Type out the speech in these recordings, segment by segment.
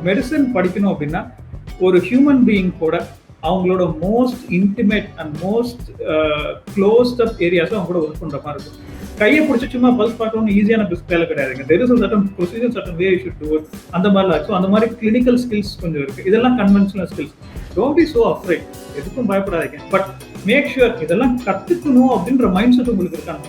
Medicine படிக்கணும் அப்படின்னா ஒரு ஹியூமன் பீயிங் கூட அவங்களோட most intimate and most closest up ஏரியாஸும் அவங்க கூட ஒர்க் பண்ற மாதிரி இருக்கும். கையை பிடிச்சி சும்மா பல்ஸ் பார்க்கணும் ஈஸியான வேலை கிடையாதுங்க. There is certain procedure, certain way you should to it. அந்த மாதிரிலாம் இருக்கும். அந்த மாதிரி கிளினிக்கல் ஸ்கில்ஸ் கொஞ்சம் இருக்கு. இதெல்லாம் conventional skills. Don't be so afraid, எதுக்கும் பயப்படாதீங்க. பட் மேக் ஷுர் இதெல்லாம் கத்துக்கணும் அப்படின்ற மைண்ட் செட் உங்களுக்கு இருக்காங்க.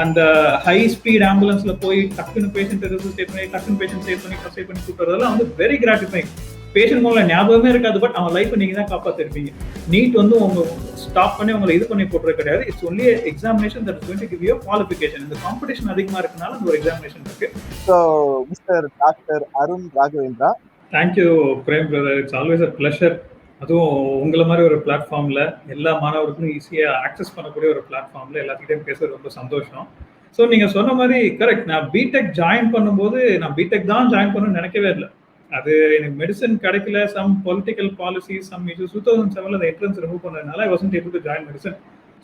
அந்த ஹை ஸ்பீட் ஆம்புலன்ஸ்ல போய் டக்குன்னு பேஷண்ட் சேவ் பண்ணி டக்குன்னு பேஷண்ட் சேவ் பண்ணி கூட்டுறதெல்லாம் வந்து வெரி கிராட்டிஃபைங். பேஷண்ட் மூலம் ஞாபகமே இருக்காது, பட் அவன் லைஃப் நீங்க தான் காப்பாத்திருப்பீங்க. நீட் வந்து உங்க ஸ்டாப் பண்ணி உங்களை இது பண்ணி போட்டுறது கிடையாது. It's only examination that is going to give you qualification. இந்த காம்படிஷன் அதிகமா இருக்கனால அந்த ஒரு எக்ஸாமினேஷன் இருக்கு. So mister doctor Arun Raghavendra, thank you Prem brother. It's always a pleasure. அதுவும் உங்களை மாதிரி ஒரு பிளாட்ஃபார்ம்ல எல்லா மாணவர்களுக்கும் ஈஸியா ஆக்சஸ் பண்ணக்கூடிய ஒரு பிளாட்ஃபார்ம்ல எல்லாத்துக்கிட்டையும் பேசுறது ரொம்ப சந்தோஷம். ஸோ நீங்க சொன்ன மாதிரி கரெக்ட். நான் பிடெக் ஜாயின் பண்ணும்போது நான் பிடெக் தான் ஜாயின் பண்ணணும்னு நினைக்கவே இல்லை. அது எனக்கு மெடிசன் கிடைக்கல, some political policy, some issues. 2007 அந்த என்ட்ரன்ஸ் ரிமூவ் பண்ணதுனால I wasn't able to join medicine.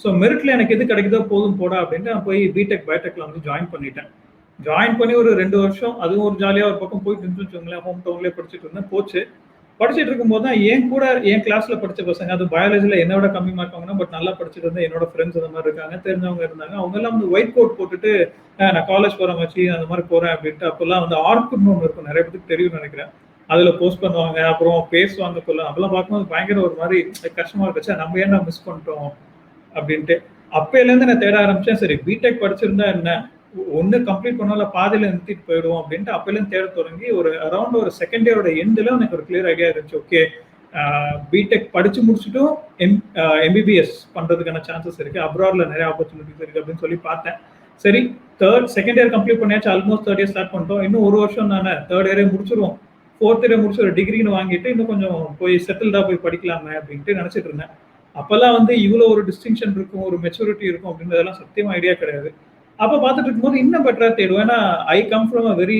So மெரிட்ல எனக்கு எது கிடைக்குதோ போதும் போடா அப்படின்ட்டு நான் போய் பிடெக் பயோடெக்ல வந்து ஜாயின் பண்ணிட்டேன். ஜாயின் பண்ணி ஒரு 2 வருஷம் அதுவும் ஒரு ஜாலியாக ஒரு பக்கம் போயிட்டு வச்சுக்கோங்களேன். ஹோம் டவுன்லேயே படிச்சுட்டு இருந்தேன். போச்சு. படிச்சுட்டு இருக்கும்போது தான் என் கூட என் கிளாஸ்ல படிச்ச பசங்க, அது பயாலஜில என்னோட கம்மி மார்க் வாங்கினா பட் நல்லா படிச்சுட்டு இருந்தேன். என்னோட ஃப்ரெண்ட்ஸ் அந்த மாதிரி இருக்காங்க, தெரிஞ்சவங்க இருந்தாங்க. அவங்க எல்லாம் வந்து ஒயிட் கோட் போட்டுட்டு நான் காலேஜ் போற மச்சி அந்த மாதிரி போறேன் அப்படின்ட்டு அப்பெல்லாம் வந்து ஆர்க்குன்னு ஒன்று இருக்கும், நிறைய பேருக்கு தெரியும் நினைக்கிறேன். அதுல போஸ்ட் பண்ணுவாங்க, அப்புறம் பேசுவாங்க சொல்ல. அப்பெல்லாம் பார்க்கும்போது பயங்கர ஒரு மாதிரி கஷ்டமா இருந்துச்சு. நம்ம ஏன் மிஸ் பண்ணிட்டோம் அப்படின்ட்டு அப்பையில இருந்து நான் தேட ஆரம்பிச்சேன். சரி பிடெக் படிச்சிருந்தா என்ன, ஒன்று கம்ப்ளீட் பண்ணால பாதியில நிறுத்திட்டு போயிடுவோம் அப்படின்ட்டு அப்பையிலேருந்து தேட தொடங்கி ஒரு அரௌண்ட் ஒரு செகண்ட் இயரோட எண்டில் எனக்கு ஒரு கிளியர் ஐடியா இருந்துச்சு. ஓகே பிடெக் படிச்சு முடிச்சுட்டும் எம்பிபிஎஸ் பண்றதுக்கான சான்சஸ் இருக்கு, அப்ராட்ல நிறைய ஆப்பர்ச்சுனிட்டிஸ் இருக்கு அப்படின்னு சொல்லி பார்த்தேன். சரி செகண்ட் இயர் கம்ப்ளீட் பண்ணியாச்சு, ஆல்மோஸ்ட் தேர்ட் இயர் ஸ்டார்ட் பண்ணிட்டோம். இன்னும் ஒரு வருஷம் தானே, தேர்ட் இயரே முடிச்சிருவோம். ஃபோர்த் இயர் முடிச்சு ஒரு டிகிரின்னு வாங்கிட்டு இன்னும் கொஞ்சம் போய் செட்டில்டா போய் படிக்கலாமே அப்படின்ட்டு நினைச்சிட்டு இருந்தேன். அப்பெல்லாம் வந்து இவ்வளோ ஒரு டிஸ்டிங்ஷன் இருக்கும், ஒரு மெச்சூரிட்டி இருக்கும் அப்படின்றதெல்லாம் சத்தியமா ஐடியா கிடையாது. அப்ப பார்த்துட்டு இருக்கும்போது இன்னும் பெட்டரா தேடுவேன். ஏன்னா I come from a very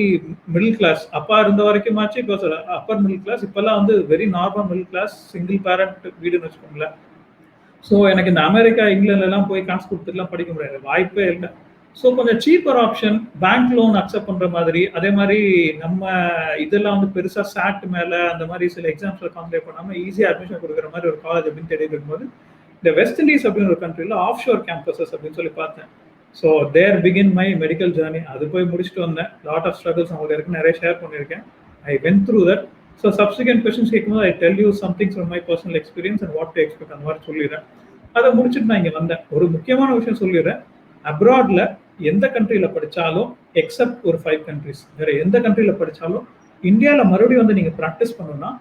middle class. அப்பா இருந்த வரைக்கும் ஆச்சு இப்போ அப்பர் மிடில் கிளாஸ். இப்பெல்லாம் வந்து very normal middle class, single parent வீடுன்னு வச்சுக்கோங்களேன். ஸோ எனக்கு இந்த அமெரிக்கா இங்கிலாந்துல எல்லாம் போய் காசு கொடுத்துட்டுலாம் படிக்க முடியாது, வாய்ப்பே இல்லை. ஸோ கொஞ்சம் cheaper option, bank loan accept பண்ற மாதிரி. அதே மாதிரி நம்ம இதெல்லாம் வந்து பெருசா சாட் மேல அந்த மாதிரி சில எக்ஸாம்ஸ்ல கான்சன்ட்ரேட் பண்ணாம ஈஸியா அட்மிஷன் கொடுக்குற மாதிரி ஒரு காலேஜ் அப்படின்னு தேடிட்டு இருக்கும்போது இந்த வெஸ்ட் இண்டீஸ் அப்படின்னு ஒரு கண்ட்ரியில் ஆஃப் ஷோர் கேம்பஸஸ் அப்படின்னு சொல்லி பார்த்தேன். So there begin my medical journey. அது போய் முடிச்சுட்டு வந்தேன். லாட் ஆஃப் ஸ்ட்ரகிள்ஸ் அவங்களுக்கு இருக்கு, நிறைய ஷேர் பண்ணியிருக்கேன். I went through that. So subsequent questions கேட்கும்போது I tell you somethings from my personal experience and what to expect அந்த மாதிரி சொல்லிடுறேன். அதை முடிச்சுட்டு நான் இங்கே வந்தேன். ஒரு முக்கியமான விஷயம் சொல்லிடுறேன். அப்ராட்ல எந்த கண்ட்ரியில படிச்சாலும் எக்ஸப்ட் ஒரு 5 கண்ட்ரிஸ், வேற எந்த கண்ட்ரியில படிச்சாலும் இந்தியாவில் மறுபடியும் வந்து நீங்க ப்ராக்டிஸ் பண்ணணும்னா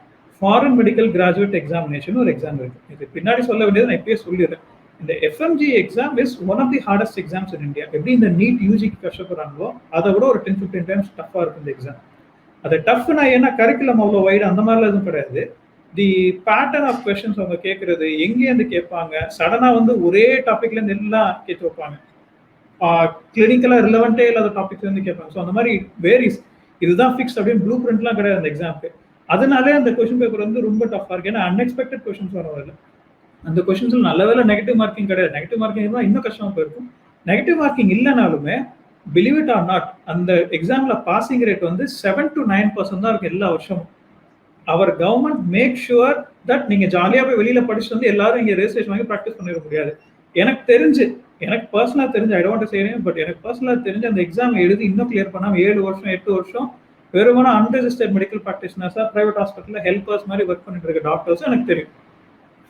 ஃபாரின் மெடிக்கல் கிராஜுவேட் எக்ஸாமினேஷன் ஒரு எக்ஸாம் இருக்கு. இது பின்னாடி சொல்ல வேண்டியது நான் இப்பயே சொல்லிடுறேன். இந்த FMG exam is one of the hardest exams in India. எப்படி இந்த நீட் யூஜிக்கு கஷ்டப்படுறாங்களோ அதை விட ஒரு 10-15 டைம்ஸ் டஃபா இருக்கும் இந்த எக்ஸாம். அது டஃப்னா ஏன்னா கரிக்குலம் அவ்வளோ வைடு அந்த மாதிரிலாம் எதுவும் கிடையாது. தி பேட்டர்ன் ஆஃப் கொஸ்டின்ஸ் அவங்க கேட்கறது, எங்கேருந்து கேட்பாங்க, சடனா வந்து ஒரே டாபிக்ல இருந்து எல்லாம் கேட்டு வைப்பாங்க. கிளினிக்கலா ரிலவெண்டே இல்லாத டாபிக்ல இருந்து கேட்பாங்க. ஸோ அந்த மாதிரி வேரிஸ். இதுதான் ஃபிக்ஸ் அப்படின்னு ப்ளூ பிரிண்ட்லாம் கிடையாது அந்த எக்ஸாம்க்கு. அதனாலே அந்த கொஸ்டின் பேப்பர் வந்து ரொம்ப டஃபா இருக்கு. ஏன்னா அன்எக்ஸ்பெக்டட் கொஸ்டின்ஸ் வரதில்லை. அந்த கொஸ்டின்ஸ்ல நல்ல வேலை நெகட்டிவ் மார்க்கிங் கிடையாது. நெகட்டிவ் மார்க்கிங் இருந்தால் இன்னும் கஷ்டமா போயிருக்கும். நெகட்டிவ் மார்க்கிங் இல்லைனாலுமே பிலீவ் இட் ஆர் நாட் அந்த எக்ஸாம்ல பாசிங் ரேட் வந்து 7 to 9% தான் இருக்கு எல்லா வருஷமும். அவர் கவர்மெண்ட் மேக் ஷுவர் தட் நீங்க ஜாலியா போய் வெளியில படிச்சுட்டு வந்து எல்லாரும் இங்க ரெஜிஸ்ட்ரேஷன் வாங்கி ப்ராக்டிஸ் பண்ணிட முடியாது. எனக்கு தெரிஞ்சு, எனக்கு பர்சனலா தெரிஞ்சு, ஐ டோன்ட் சே பட் எனக்கு பர்சனலா தெரிஞ்சு அந்த எக்ஸாம் எழுதி இன்னும் கிளியர் பண்ணாம 7 வருஷம் 8 வருஷம் வெறுமனா அன்ரெஜிஸ்டர்ட் மெடிக்கல் ப்ராக்டிஷனர்ஸா பிரைவேட் ஹாஸ்பிட்டல்ல ஹெல்பர்ஸ் மாதிரி ஒர்க் பண்ணிட்டு இருக்க டாக்டர்ஸ் எனக்கு தெரியும்.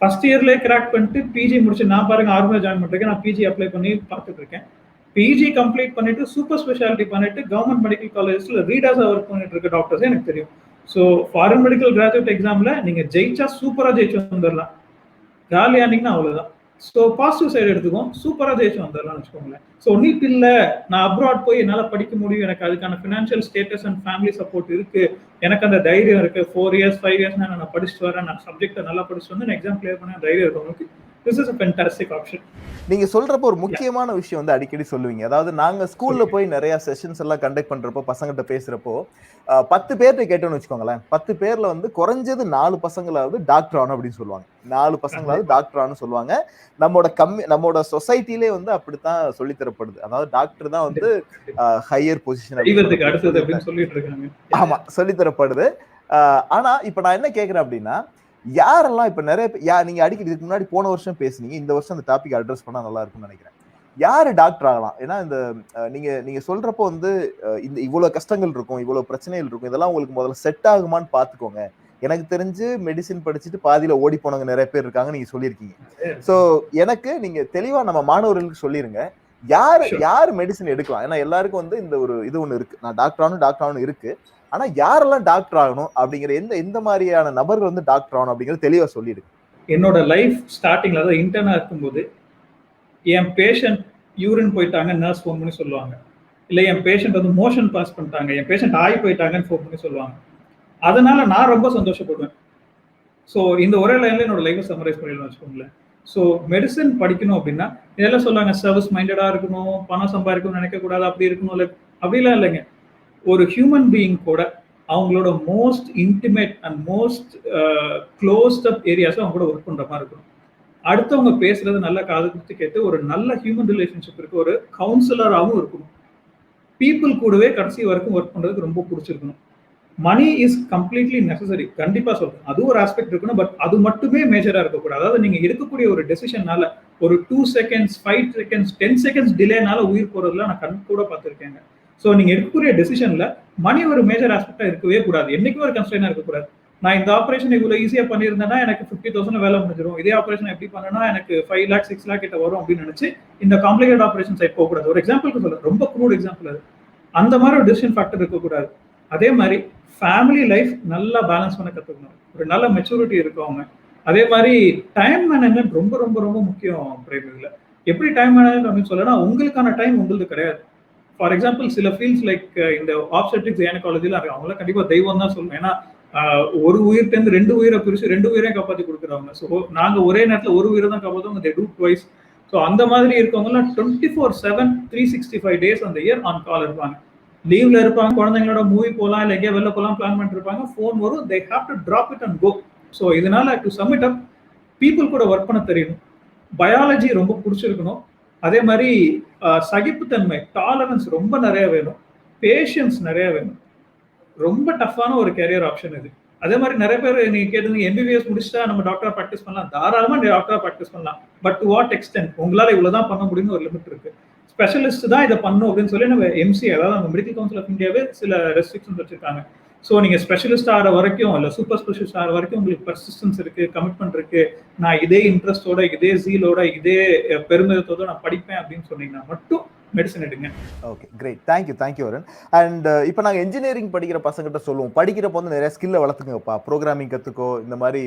ஃபர்ஸ்ட் இயர்லேயே கிராக் பண்ணிட்டு பிஜி முடிச்சு நான் பாருங்க ஆர்மியா ஜாயின் பண்ணிருக்கேன். நான் பிஜி அப்ளை பண்ணி பார்த்துட்டு இருக்கேன். பிஜி கம்ப்ளீட் பண்ணிட்டு சூப்பர் ஸ்பெஷாலிட்டி பண்ணிட்டு கவர்மெண்ட் மெடிக்கல் காலேஜஸ்ல ரீடர்ஸா ஒர்க் பண்ணிட்டு இருக்க டாக்டர்ஸே எனக்கு தெரியும். ஸோ ஃபாரின் மெடிக்கல் கிராஜுவேட் எக்ஸாம்ல நீங்க ஜெயிச்சா சூப்பரா ஜெயிச்சு வந்துடலாம், காலியானீங்கன்னா அவ்வளவுதான். ஸோ பாசிட்டிவ் சைடு எடுத்துக்கோம், சூப்பராக ஜெயிச்சு வந்துடலாம்னு வச்சுக்கோங்களேன். ஸோ நீட் இல்லை, நான் அப்ராட் போய் என்னால் படிக்க முடியும், எனக்கு அதுக்கான financial status and family support இருக்கு, எனக்கு அந்த தைரியம் இருக்கு, 4 years 5 years நான் படிச்சுட்டு வரேன், நான் சப்ஜெக்டை நல்லா படிச்சுட்டு வந்து நான் எக்ஸாம் கிளியர் பண்ண தைரியம் இருக்கவங்களுக்கு this is a fantastic option. நீங்க சொல்றப்போ ஒரு முக்கியமான விஷயம் வந்து அடிக்கடி சொல்லுவீங்க. அதாவது நாங்க ஸ்கூல்ல போய் நிறைய செஷன்ஸ் எல்லாம் கண்டக்ட் பண்றப்போ பசங்கிட்ட பேசுறப்போ 10 பேர்கிட்ட கேட்டோம்னு வச்சுக்கோங்களேன், 10 பேர்ல வந்து குறைஞ்சது 4 பசங்களாவது டாக்டர் ஆகணும் அப்படின்னு சொல்லுவாங்க. 4 பசங்களாவது டாக்டர் ஆகணும் சொல்லுவாங்க. நம்மளோட சொசைட்டிலே வந்து அப்படித்தான் சொல்லி தரப்படுது. அதாவது டாக்டர் தான் வந்து ஹையர் பொசிஷன் அடுத்தது அப்படின்னு சொல்லிட்டு இருக்காங்க. ஆமா, சொல்லி தரப்படுது. ஆனா இப்ப நான் என்ன கேக்குறேன் அப்படின்னா, யாரெல்லாம் இப்ப நிறைய நீங்க அடிக்கடி இதுக்கு முன்னாடி போன வருஷம் பேசுனீங்க. இந்த வருஷம் அந்த டாபிக் அட்ரஸ் பண்ணா நல்லா இருக்கும்னு நினைக்கிறேன். யாரு டாக்டர் ஆகலாம்? ஏன்னா இந்த நீங்க நீங்க சொல்றப்போ வந்து இந்த இவ்வளவு கஷ்டங்கள் இருக்கும், இவ்வளவு பிரச்சனைகள் இருக்கும். இதெல்லாம் உங்களுக்கு முதல்ல செட் ஆகுமான்னு பாத்துக்கோங்க. எனக்கு தெரிஞ்சு மெடிசின் படிச்சுட்டு பாதியில ஓடி போனவங்க நிறைய பேர் இருக்காங்க நீங்க சொல்லியிருக்கீங்க. சோ எனக்கு நீங்க தெளிவா நம்ம மாணவர்களுக்கு சொல்லிருங்க. யாரு மெடிசின் எடுக்கலாம்? ஏன்னா எல்லாருக்கும் வந்து இந்த ஒரு இது ஒண்ணு இருக்கு. நான் டாக்டர் ஆகணும் இருக்கு. ஆனா யாரெல்லாம் டாக்டர் ஆகணும் அப்படிங்கிற எந்த மாதிரியான நபர்கள் வந்து டாக்டர் ஆகணும் அப்படிங்கறது தெளிவா சொல்லிடுங்க. என்னோட லைஃப் ஸ்டார்டிங்ல அதாவது இன்டர்னா இருக்கும்போது என் பேஷண்ட் யூரின் போயிட்டாங்க நர்ஸ் ஃபோன் பண்ணி சொல்லுவாங்க. இல்லை என் பேஷண்ட் வந்து மோஷன் பாஸ் பண்ணிட்டாங்க, என் பேஷண்ட் ஆகி போயிட்டாங்கன்னு ஃபோன் பண்ணி சொல்லுவாங்க. அதனால நான் ரொம்ப சந்தோஷப்படுவேன். ஸோ இந்த ஒரே லைன்ல என்னோட லைஃப்பை சம்மரைஸ் பண்ணிடலாம் வச்சுக்கோங்களேன். ஸோ மெடிசன் படிக்கணும் அப்படின்னா இதெல்லாம் சொல்லுவாங்க, சர்வீஸ் மைண்டடா இருக்கணும், பணம் சம்பாதிக்கணும்னு நினைக்கக்கூடாது, அப்படி இருக்கணும் இல்லை அப்படிலாம் இல்லைங்க. ஒரு ஹியூமன் பீயிங் கூட அவங்களோட most intimate and most closest up areas அவங்க கூட ஒர்க் பண்ற மாதிரி இருக்கணும். அடுத்தவங்க பேசுறது நல்லா காது கொடுத்து கேட்டு ஒரு நல்ல ஹியூமன் ரிலேஷன்ஷிப் இருக்கு, ஒரு கவுன்சிலராகவும் இருக்கணும். பீப்புள் கூடவே கடைசி வரைக்கும் ஒர்க் பண்றதுக்கு ரொம்ப பிடிச்சிருக்கணும். மணி இஸ் கம்ப்ளீட்லி நெசசரி, கண்டிப்பா சொல்றேன். அது ஒரு ஆஸ்பெக்ட் இருக்கணும். பட் அது மட்டுமே மேஜரா இருக்கக்கூடாது. அதாவது நீங்க எடுக்கக்கூடிய ஒரு டெசிஷனால ஒரு 2 செகண்ட்ஸ் 5 செகண்ட்ஸ் 10 செகண்ட்ஸ் டிலேனால உயிர் போறதுல நான் கண் கூட பார்த்துருக்கேங்க. ஸோ நீங்க எடுக்கக்கூடிய டெசிஷன்ல மணி ஒரு மேஜர் ஆஸ்பெக்டா இருக்கவே கூடாது. என்னைக்கும் ஒரு கன்ஸ்ட்ரெயினா இருக்கக்கூடாது. நான் இந்த ஆபரேஷன் இவ்வளவு ஈஸியா பண்ணியிருந்தேன்னா எனக்கு 50,000 வேலை முடிஞ்சிடும். இதே ஆபரேஷன் எப்படி பண்ணனா எனக்கு 5 lakh 6 lakh கிட்ட வரும் அப்படின்னு நினைச்சு இந்த காம்ப்ளிகேட் ஆபரேஷன் சைட் போகக்கூடாது. ஒரு எக்ஸாம்பிளுக்கு சொல்றேன், ரொம்ப க்ரூட் எக்ஸாம்பிள் அது. அந்த மாதிரி ஒரு டிசிஷன் ஃபேக்டர் இருக்கக்கூடாது. அதே மாதிரி ஃபேமிலி லைஃப் நல்லா பேலன்ஸ் பண்ண கற்றுக்கணும். ஒரு நல்ல மெச்சூரிட்டி இருக்கவங்க. அதே மாதிரி டைம் மேனேஜ்மெண்ட் ரொம்ப ரொம்ப ரொம்ப முக்கியம் பிரைமரியில். எப்படி டைம் மேனேஜ்மெண்ட் அப்படின்னு சொல்லலாம், உங்களுக்கான டைம் உங்களுக்கு கிடையாது. ஃபார் எக்ஸாம்பிள் சில ஃபீல்ட்ஸ் லைக் இந்த ஆப்ஸ்டெட்ரிக்ஸ் கைனகாலஜிலாம் இருக்கு, அவங்களாம் கண்டிப்பாக தெய்வம் தான் சொல்லணும். ஏன்னா ஒரு உயிர்ட்டேருந்து 2 உயிரை பிரிச்சு 2 உயிரையும் காப்பாற்றி கொடுக்குறவங்க. ஸோ நாங்கள் ஒரே நேரத்தில் ஒரு உயிரை தான் காப்பாற்றுவோம், தே டூ ட்வைஸ். ஸோ அந்த மாதிரி இருக்கவங்கலாம் 24/7 365 டேஸ் அந்த இயர் ஆன் கால் இருப்பாங்க. லீவ்ல இருப்பாங்க, குழந்தைங்களோட மூவி போகலாம் இல்லை எங்கேயா வெளில போகலாம் பிளான் பண்ணிட்டு இருப்பாங்க. ஃபோன் வரும், they have to drop it and go. So இதனால டு சம்மிட் அப் பீப்புள் கூட ஒர்க் பண்ண தெரியணும், பயாலஜி ரொம்ப பிடிச்சிருக்கணும். அதே மாதிரி சகிப்புத்தன்மை டாலரன்ஸ் ரொம்ப நிறைய வேணும், பேஷன்ஸ் நிறைய வேணும். ரொம்ப டஃப்பான ஒரு கேரியர் ஆப்ஷன் இது. அதே மாதிரி நிறைய பேர் நீங்க கேட்டு எம்பிபிஎஸ் முடிச்சுட்டா நம்ம டாக்டரா ப்ராக்டிஸ் பண்ணலாம், தாராளமா டாக்டரா ப்ராக்டிஸ் பண்ணலாம். பட் டு வாட் எக்ஸ்டென்ட், உங்களால இவ்வளவுதான் பண்ண முடியும்னு ஒரு லிமிட் இருக்கு. ஸ்பெஷலிஸ்ட் தான் இதை பண்ணும் அப்படின்னு சொல்லி நம்ம எம்சி, அதாவது நம்ம மெடிக்கல் கவுன்சில் ஆஃப் இந்தியாவே சில ரெஸ்ட்ரிக்ஷன்ஸ் வச்சிருக்காங்க. ஸோ நீங்க ஸ்பெஷலிஸ்ட் ஆகிற வரைக்கும் இல்லை சூப்பர் ஸ்பெஷலிஸ்ட் ஆகிற வரைக்கும் உங்களுக்கு பர்சிஸ்டன்ஸ் இருக்கு, கமிட்மெண்ட் இருக்கு, நான் இதே இன்ட்ரெஸ்டோட இதே ஜீலோட இதே பெருமிதத்தோட நான் படிப்பேன் அப்படின்னு சொன்னீங்கன்னா மட்டும் மெடிசன் எடுங்க. Okay, great, thank you Varun. And இப்போ நாங்கள் இன்ஜினியரிங் படிக்கிற பசங்கிட்ட சொல்லுவோம், படிக்கிறப்போ வந்து நிறைய ஸ்கில்லை வளர்த்துக்குங்கப்பா, ப்ரோக்ராமிங் கற்றுக்கோ, இந்த மாதிரி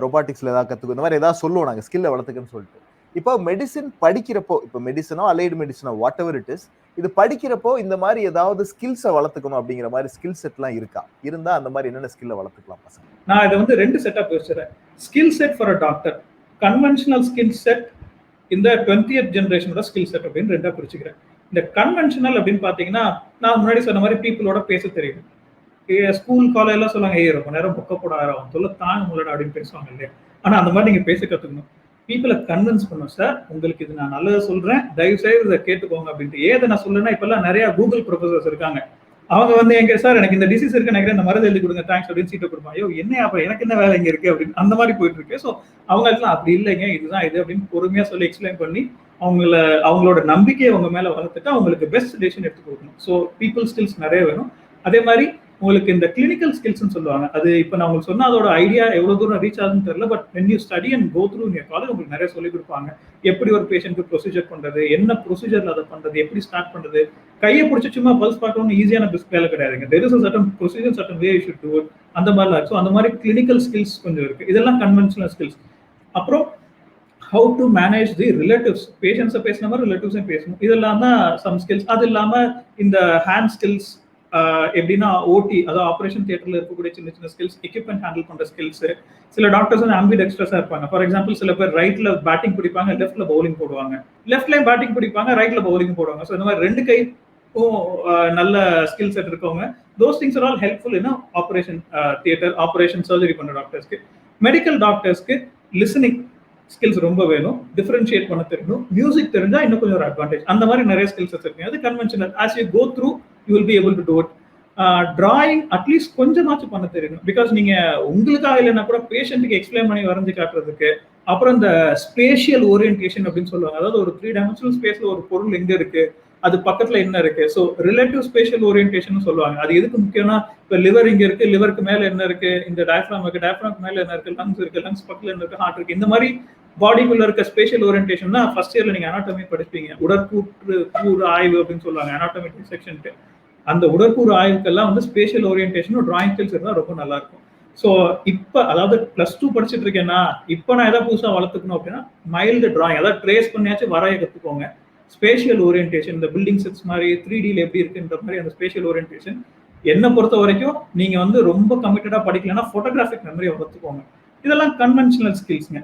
ரொபாட்டிக்ஸில் ஏதாவது கற்றுக்கோ, இந்த மாதிரி ஏதாவது சொல்லுவோம் நாங்கள் ஸ்கில்லை வளர்த்துக்குன்னு சொல்லிட்டு. இப்போ மெடிசின் படிக்கிறப்போ, இப்போ மெடிசனோ அலைடு மெடிசனோ வாட் எவர் இட் இஸ், இது படிக்கிறப்போ இந்த மாதிரி ஏதாவது ஸ்கில்ஸை வளர்த்துக்கணும் அப்படிங்கிற மாதிரி ஸ்கில் செட்லாம் இருக்கா? இருந்தா அந்த மாதிரி என்னென்ன ஸ்கில்லை வளர்த்துக்கலாம் பசங்க? நான் இதை வந்து 2 செட்டா பிரிச்சுறேன். Skill set for a doctor, conventional skill set, இந்த 20th ஜெனரேஷனோட ஸ்கில் செட் அப்படின்னு 2ஆ பிரிச்சுக்கிறேன். இந்த கன்வென்ஷனல் அப்படின்னு பாத்தீங்கன்னா, நான் முன்னாடி சொன்ன மாதிரி பீப்புளோட பேச தெரியும். ஸ்கூல் காலேஜ் எல்லாம் சொல்லுவாங்க, ரொம்ப நேரம் புக்க போட ஆரம்பம் சொல்ல தாங்க முடியல அப்படின்னு பேசுவாங்க இல்லையா? ஆனா அந்த மாதிரி நீங்க பேச கத்துக்கணும், பீப்புளை கன்வின்ஸ் பண்ணும். சார் உங்களுக்கு இது நான் நல்லதை சொல்றேன், தயவு செய்து இதை கேட்டுக்கோங்க அப்படின்ட்டு. ஏதை நான் சொல்றேன்னா, இப்பெல்லாம் நிறைய கூகுள் ப்ரொஃபசர்ஸ் இருக்காங்க, அவங்க வந்து எங்க சார் எனக்கு இந்த டிசீஸ் இருக்கு நினைக்கிறேன், இந்த மருந்து எழுதி கொடுங்க தேங்க்ஸ் அப்படின்னு சீட்டை கொடுப்பாங்க. ஐயோ என்ன அப்புறம் எனக்கு என்ன வேலை இங்க இருக்கு அப்படின்னு அந்த மாதிரி போயிட்டு இருக்கு. ஸோ அவங்களுக்குலாம் அப்படி இல்லைங்க, இதுதான் இது அப்படின்னு பொறுமையா சொல்லி எக்ஸ்பிளைன் பண்ணி அவங்களோட நம்பிக்கையை அவங்க மேல வளர்த்துட்டு அவங்களுக்கு பெஸ்ட் டெசிஷன் எடுத்து கொடுக்கணும். ஸோ பீப்புள் ஸ்கில்ஸ் நிறைய வேணும். அதே மாதிரி உங்களுக்கு இந்த கிளினிக்கல் ஸ்கில்ஸ்ன்னு சொல்லுவாங்க, அது இப்போ நான் உங்களுக்கு சொன்ன அதோட ஐடியா எவ்வளவு தூரம் ரீச் ஆகுதுன்னு தெரியல. But when you study and go through in your college உங்களுக்கு நிறைய சொல்லி கொடுப்பாங்க. எப்படி ஒரு பேஷண்ட்க்கு ப்ரொசீஜர் பண்றது, என்ன ப்ரொசீஜர்ல அதை பண்றது, எப்படி ஸ்டார்ட் பண்றது, கையை பிடிச்சி சும்மா பல்ஸ் பார்க்கணும்னு ஈஸியான பிஸ்க் வேலை கிடையாதுங்க. there is a certain procedure, certain way you should do it, அந்த மாதிரிலாம். ஸோ அந்த மாதிரி கிளினிக்கல் ஸ்கில்ஸ் கொஞ்சம் இருக்கு. இதெல்லாம் கன்வென்ஷனல் ஸ்கில்ஸ். அப்புறம் how to manage the relatives, பேஷண்ட்ஸை பேசின மாதிரி ரிலேட்டிவ்ஸையும் பேசணும், இதெல்லாம் தான் சம் ஸ்கில்ஸ். அது இல்லாம இந்த ஹேண்ட் ஸ்கில்ஸ், எப்படின்னா ஓடி, அதாவது ஆப்ரேஷன் தியேட்டர்ல இருக்கக்கூடிய சின்ன சின்ன ஸ்கில்ஸ், எக்யூப்மெண்ட் ஹேண்டில் பண்ற ஸ்கில்ஸ். சில டாக்டர்ஸ் வந்து ஆம்பிடெக்ஸ்ட்ரஸா இருப்பாங்க. ஃபார் எக்ஸாம்பிள் சில பேர் ரைட்ல பேட்டிங் பிடிப்பாங்க, லெஃப்ட்ல பவுலிங் போடுவாங்க, லெஃப்ட்லயும் பேட்டிங் பிடிப்பாங்க, ரைட்ல பவுலிங் போடுவாங்க. ஸோ இந்த மாதிரி 2 கை நல்ல ஸ்கில் செட் இருக்கவங்க, those things are all helpful in operation theatre, operation surgery பண்ற டாக்டர்ஸ்க்கு. மெடிக்கல் டாக்டர்ஸ்க்கு லிசனிங் ஸ்கில்ஸ் ரொம்ப வேணும், டிஃபரன்ஷியேட் பண்ண தெரியணும், மியூசிக் தெரிஞ்சா இன்னும் கொஞ்சம் ஒரு அட்வான்டேஜ். அந்த மாதிரி நிறைய ஸ்கில்ஸ் இருக்கு. அது conventional. As you go through you will be able to do it. Drawing at least கொஞ்சமாச்சும் பண்ண தெரியணும். பிகாஸ் நீங்க உங்களுக்காக இல்லைன்னா கூட பேஷண்ட்டுக்கு எக்ஸ்பிளைன் பண்ணி வரைஞ்சு காட்டுறதுக்கு, அப்புறம் இந்த ஸ்பேஷியல் ஓரியன்டேஷன் அப்படின்னு சொல்லுவாங்க. அதாவது ஒரு 3 டைமென்ஷனல் ஸ்பேஸ்ல ஒரு பொருள் எங்க இருக்கு, அது பக்கத்துல என்ன இருக்கு. ஸோ ரிலேட்டிவ் ஸ்பேஷியல் ஓரியன்டேஷன் சொல்லுவாங்க. அது எதுக்கு முக்கியம்னா, இப்போ லிவர் இங்க இருக்கு, லிவருக்கு மேல என்ன இருக்கு, இந்த டயஃப்ராம் இருக்கு, டயஃப்ராம் மேல என்ன இருக்கு, லங்ஸ் இருக்கு, லங்ஸ் பக்கத்துல என்ன இருக்கு, ஹார்ட் இருக்கு. இந்த மாதிரி பாடிக்குள்ள இருக்க ஸ்பேஷியல் ஓரியன்டேஷன் தான் ஃபர்ஸ்ட் இயர்ல நீங்க அனாட்டமி படிப்பீங்க. உடற்கூறு ஆய்வு அப்படின்னு சொல்லுவாங்க, அனாட்டமி செக்ஷனுக்கு. அந்த உடற்கூறு ஆய்வுக்கெல்லாம் வந்து ஸ்பேஷியல் ஓரியன்டேஷனும் டிராயிங் ஸ்கில்ஸ் இருந்தால் ரொம்ப நல்லா இருக்கும். ஸோ இப்போ அதாவது +2 படிச்சுட்டு இருக்கேன்னா, இப்போ நான் எதாவது புதுசாக வளர்த்துக்கணும் அப்படின்னா மைல்டு டிராயிங், அதாவது ட்ரேஸ் பண்ணியாச்சும் வரைய கற்றுக்கோங்க. ஸ்பேஷியல் ஓரியன்டேஷன், இந்த பில்டிங் செட்ஸ் மாதிரி 3Dல எப்படி இருக்குன்ற மாதிரி அந்த ஸ்பேஷியல் ஓரியன்டேஷன் என்னை பொறுத்த வரைக்கும் நீங்க வந்து ரொம்ப கமிட்டடா படிக்கலன்னா ஃபோட்டோகிராஃபிக் மெமரியை வளர்த்துக்கோங்க. இதெல்லாம் கன்வென்ஷனல் ஸ்கில்ஸ்ங்க.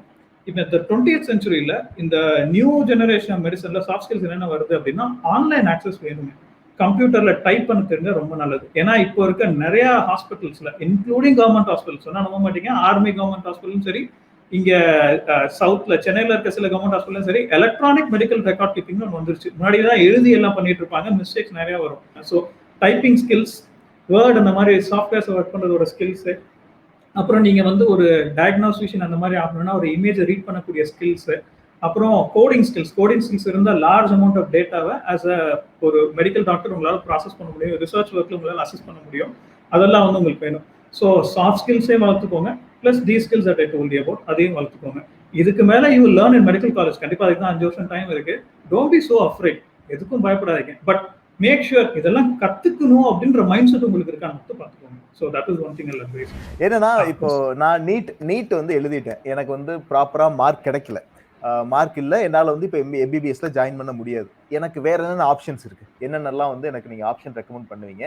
இப்போ இந்த 20th சென்ச்சுரியில இந்த நியூ ஜெனரேஷன் ஆஃப் மெடிசன்ல சாஃப்ட் ஸ்கில்ஸ் என்னென்ன வருது அப்படின்னா, ஆன்லைன் ஆக்சஸ் வேணுங்க. கம்ப்யூட்டர்ல டைப் பண்ண தெரிஞ்சா ரொம்ப நல்லது. ஏன்னா இப்போ இருக்க நிறைய ஹாஸ்பிட்டல்ஸ்ல, இன்க்ளூடிங் கவர்மெண்ட் ஹாஸ்பிட்டல்ஸ், சொன்னா நம்ப மாட்டீங்க, ஆர்மி கவர்மெண்ட் ஹாஸ்பிட்டலும் சரி, இங்க சவுத்ல சென்னையில இருக்க சில கவர்மெண்ட் ஹாஸ்பிட்டலும் சரி, எலக்ட்ரானிக் மெடிக்கல் ரெக்கார்ட் கீப்பிங் ஒன்று வந்துருச்சு. முன்னாடி தான் எழுதி எல்லாம் பண்ணிட்டு இருப்பாங்க, மிஸ்டேக்ஸ் நிறைய வரும். ஸோ டைப்பிங் ஸ்கில்ஸ், வேர்ட் அந்த மாதிரி சாஃப்ட்வேர்ஸ் ஒர்க் பண்றதோட ஸ்கில்ஸ், அப்புறம் நீங்க வந்து ஒரு டயக்னோசிஷன் அந்த மாதிரி ஆகணும்னா ஒரு இமேஜை ரீட் பண்ணக்கூடிய ஸ்கில்ஸ், அப்புறம் கோடிங் ஸ்கில்ஸ் இருந்தால் லார்ஜ் அமௌண்ட் ஆஃப் டேட்டாவை ஆஸ் அ ஒரு மெடிக்கல் டாக்டர் உங்களால் ப்ராசஸ் பண்ண முடியும், ரிசர்ச் ஒர்க்கில் உங்களால் அசஸ் பண்ண முடியும். அதெல்லாம் வந்து உங்களுக்கு வேணும். ஸோ சாஃப்ட் ஸ்கில்ஸே வளர்த்துக்கோங்க, plus the skills that I told you about அதையும் வளர்த்துக்கோங்க. இதுக்கு மேலே you learn in medical college. கண்டிப்பாக அதுக்கு தான் 5 வருஷம் டைம் இருக்கு. டோன்ட் பி சோ அஃப்ரைட், எதுக்கும் பயப்படாதீங்க. பட் மேக் ஷுர் இதெல்லாம் கத்துக்கணும் அப்படின்ற மைண்ட் செட் உங்களுக்கு இருக்கான்னு மட்டும் பார்த்துக்கோங்க. So that is one thing I advice. என்னன்னா, இப்போ நான் நீட் வந்து எழுதிட்டேன், எனக்கு வந்து ப்ராப்பரா மார்க் கிடைக்கல, மார்க் இல்லை, என்னால் வந்து இப்போ எம்பிபிஎஸ்ல ஜாயின் பண்ண முடியாது. எனக்கு வேற என்னென்ன ஆப்ஷன்ஸ் இருக்கு, என்னென்னலாம் வந்து எனக்கு நீங்க ஆப்ஷன் ரெக்கமெண்ட் பண்ணுவீங்க?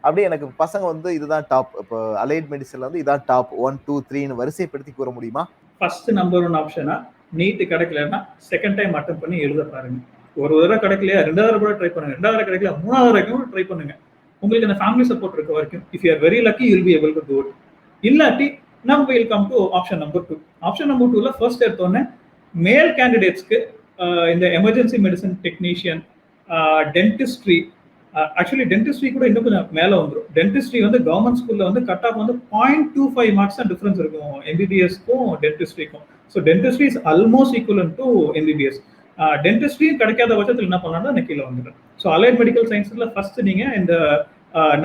அப்படியே எனக்கு பசங்க வந்து இதுதான் டாப், இப்போ அலைட் மெடிசன்ல வந்து இதான் டாப் 1 2 3ன்னு வரிசைப்படுத்தி கூற முடியுமா? ஃபர்ஸ்ட் நம்பர் 1 ஆப்ஷனா, நீட் கிடைக்கலன்னா செகண்ட் டைம் அட்டெம்ப்ட் பண்ணி எழுத பாருங்க. ஒரு தடவை கிடைக்கலையா 2வது தடவை கூட ட்ரை பண்ணுங்க, 2வது தடவை கிடைக்கல 3வது வரைக்கும் ட்ரை பண்ணுங்க. உங்களுக்கு அந்த ஃபேமிலி சப்போர்ட் இருக்க வரைக்கும், if you are very lucky you will be able to do it. இல்லாட்டி நம்ம will come to option number 2. Option number 2ல ஃபர்ஸ்ட் எடுத்தோன்னே மேல் கேண்டிடேட்ஸ்க்கு இந்த emergency medicine technician, dentistry, actually dentistry கூட இன்னும் கொஞ்சம் மேலே வந்துடும். டென்டிஸ்ட்ரி வந்து கவர்மெண்ட் ஸ்கூல்ல வந்து கட் ஆஃப் வந்து 0.25 மார்க்ஸ் தான் டிஃபரன்ஸ் இருக்கும் எம்பிபிஎஸ்க்கும் டென்டிஸ்ட்ரிக்கும். So dentistry is almost equivalent to MBBS. டென்டிஸ்ட்ரியும் கிடைக்காத பட்சத்தில் என்ன பண்ணலாம்னா நான் கீழே வந்துடும். ஸோ அலைட் மெடிக்கல் சயின்ஸ்ல ஃபர்ஸ்ட் நீங்க இந்த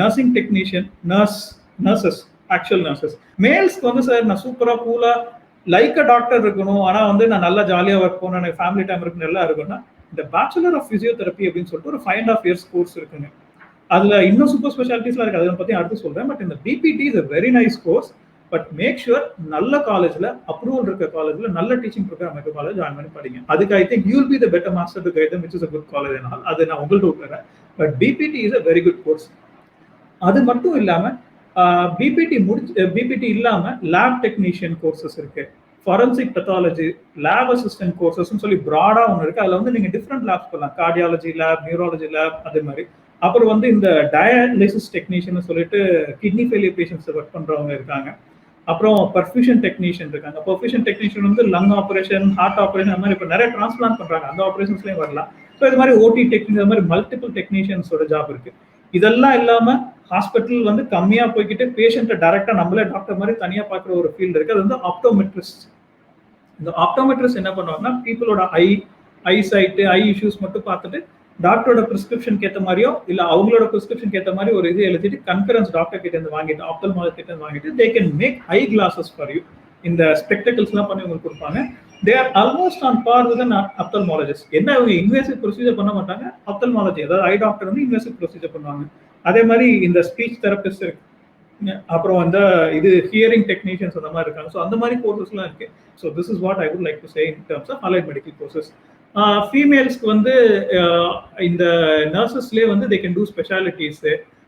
nursing technician, nurses, actual nurses. மேல்ஸ்க்கு வந்து சார் நான் சூப்பரா கூலா லைக் அ டாக்டர் இருக்கணும், ஆனா வந்து நான் நல்லா ஜாலியா ஒர்க் பண்ணணும், எனக்கு ஃபேமிலி டைம் இருக்குன்னு எல்லாம் இருக்குன்னா இந்த பேச்சுலர் ஆஃப் பிசியோதெரப்பி அப்படின்னு சொல்லிட்டு ஒரு 5.5 years கோர்ஸ் இருக்குங்க. அதுல இன்னும் சூப்பர் ஸ்பெஷாலிட்டிஸ்லாம் இருக்கு, அதை பத்தி அடுத்து சொல்றேன். பட் இந்த BPT is a very nice course. But make sure நல்ல காலேஜ்ல, அப்ரூவல் இருக்க காலேஜ்ல, நல்ல டீச்சிங் ப்ரோக்ராம் இருக்க காலேஜ் ஜாயின் பண்ணி படிங்க. அதுக்கு I think you will be the better master to guide them which is a good college and all. அது நான் உங்கள்ட்ட விட்டுறேன். But BPT is a very good course. அது மட்டும் இல்லாம பிபிடி இல்லாம லேப் டெக்னீஷியன் கோர்சஸ் இருக்கு, ஃபாரன்சிக் பெத்தாலஜி, லேப் அசிஸ்டன்ட் கோர்சஸ்ன்னு சொல்லி ப்ராடா ஒன்று இருக்கு. அதில் வந்து நீங்க டிஃப்ரெண்ட் லேப்ஸ் பண்ணலாம், கார்டியாலஜி லேப், நியூராலஜி லேப், அதே மாதிரி. அப்புறம் வந்து இந்த டயாலிசிஸ் டெக்னீஷியன் சொல்லிட்டு கிட்னி ஃபெயிலியர் பேஷண்ட்ஸ் ஒர்க் பண்றவங்க இருக்காங்க. அப்புறம் பர்ஃபியூஷன் டெக்னீஷியன் இருக்காங்க. பர்ஃபியூஷன் டெக்னீஷியன் வந்து லங் ஆப்ரேஷன், ஹார்ட் ஆப்ரேஷன், அந்த மாதிரி இப்போ நிறைய டிரான்ஸ்பிளான்ட் பண்றாங்க, அந்த ஆப்ரேஷன்ஸ்லயும் வரலாம். ஸோ இது மாதிரி ஓடி டெக்னீஷியன், அது மாதிரி மல்டிபிள் டெக்னீஷியன்ஸோட ஜாப் இருக்கு. இதெல்லாம் இல்லாம ஹாஸ்பிட்டல் வந்து கம்மியா போய்கிட்டு பேஷண்ட்டை டைரக்டா நம்மளே டாக்டர் மாதிரி தனியா பார்க்குற ஒரு ஃபீல்டு இருக்கு, அது வந்து ஆப்டோமெட்ரிஸ்ட். இந்த ஆப்டோமெட்ரிஸ்ட் என்ன பண்ணுவாங்கன்னா, பீப்புளோட ஐ சைட்டு, ஐ இஷ்யூஸ் மட்டும் பார்த்துட்டு டாக்டரோட பிரிஸ்கிரிப்ஷனுக்கு ஏற்ற மாதிரியோ இல்ல அவங்களோட பிரிஸ்கிரிப்ஷனுக்கு ஏற்ற மாதிரி ஒரு இது எழுதிட்டு கன்கரன்ஸ் டாக்டர் கிட்ட இருந்து வாங்கிட்டு, ஆப்தல்மாலஜிஸ்ட் கிட்ட இருந்து வாங்கிட்டு they can make eye glasses for you. இந்த ஸ்பெக்டக்கிள்ஸ்லாம் பண்ணி உங்களுக்கு கொடுப்பாங்க. They are almost on par with an ophthalmologist. என்ன அவங்க இன்வேசிவ் ப்ரொசீஜர் பண்ண மாட்டாங்க, ஆப்தல்மாலஜி அதாவது ஐ டாக்டர் வந்து இன்வேசிவ் ப்ரொசீஜர் பண்ணுவாங்க. அதே மாதிரி இந்த ஸ்பீச் தெரபிஸ்ட் இருக்கு, அப்புறம் வந்து இது ஹியரிங் டெக்னீஷியன்ஸ் அந்த மாதிரி இருக்காங்க. ஸோ அந்த மாதிரி கோர்சஸ்லாம் இருக்கு. So this is what I would like to say in terms of allied medical courses. ஃபீமேல்ஸ்க்கு வந்து இந்த நர்சஸ்லேயே வந்து தே கேன் டூ ஸ்பெஷாலிட்டிஸ்.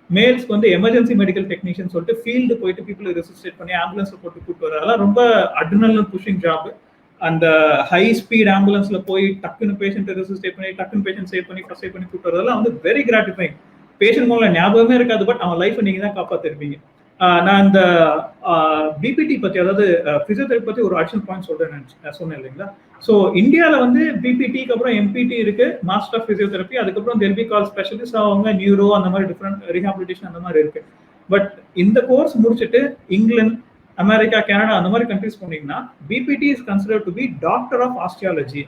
மேல்ஸ்க்கு வந்து எமர்ஜென்சி மெடிக்கல் டெக்னீஷியன் சொல்லிட்டு ஃபீல்டு போயிட்டு பீப்புளை ரெசிஸ்டேட் பண்ணி ஆம்புலன்ஸ்ல போட்டு கூப்பிட்டு வர, அதெல்லாம் ரொம்ப அட்ரினலின் புஷிங் ஜாப். அந்த ஹை ஸ்பீட் ஆம்புலன்ஸ்ல போய் டக்குன்னு பேஷண்ட்டை ரெசிஸ்டேட் பண்ணி டக்குன்னு பேஷண்ட் சேவ் பண்ணி ஃபர்ஸ்ட் சேவ் பண்ணி கூப்பிட்டு வரதெல்லாம் வந்து வெரி கிராட்டிஃபைங். பேஷண்ட் மூலம் ஞாபகமே இருக்காது, பட் அவன் லைஃப்பை நீங்க தான் காப்பாற்றிருப்பீங்க. நான் இந்த பிபிடி பத்தி, அதாவது பிசியோதெரபி பத்தி ஒரு அடிஷனல் பாயிண்ட் சொல்றேன் சொன்னேன் இல்லைங்களா. ஸோ இந்தியாவில் வந்து பிபிடிக்கு அப்புறம் எம்பிடி இருக்கு, மாஸ்டர் ஆஃப் பிசியோதெரபி. அதுக்கப்புறம் தெல் பி கால் ஸ்பெஷலிஸ்ட், அவங்க நியூரோ அந்த மாதிரி டிஃப்ரெண்ட் ரீஹாபிலிட்டேஷன் அந்த மாதிரி இருக்கு. பட் இந்த கோர்ஸ் முடிச்சுட்டு இங்கிலாந்து, அமெரிக்கா, கனடா அந்த மாதிரி கண்ட்ரிஸ் போனீங்கன்னா BPT is considered to be doctor of astrology.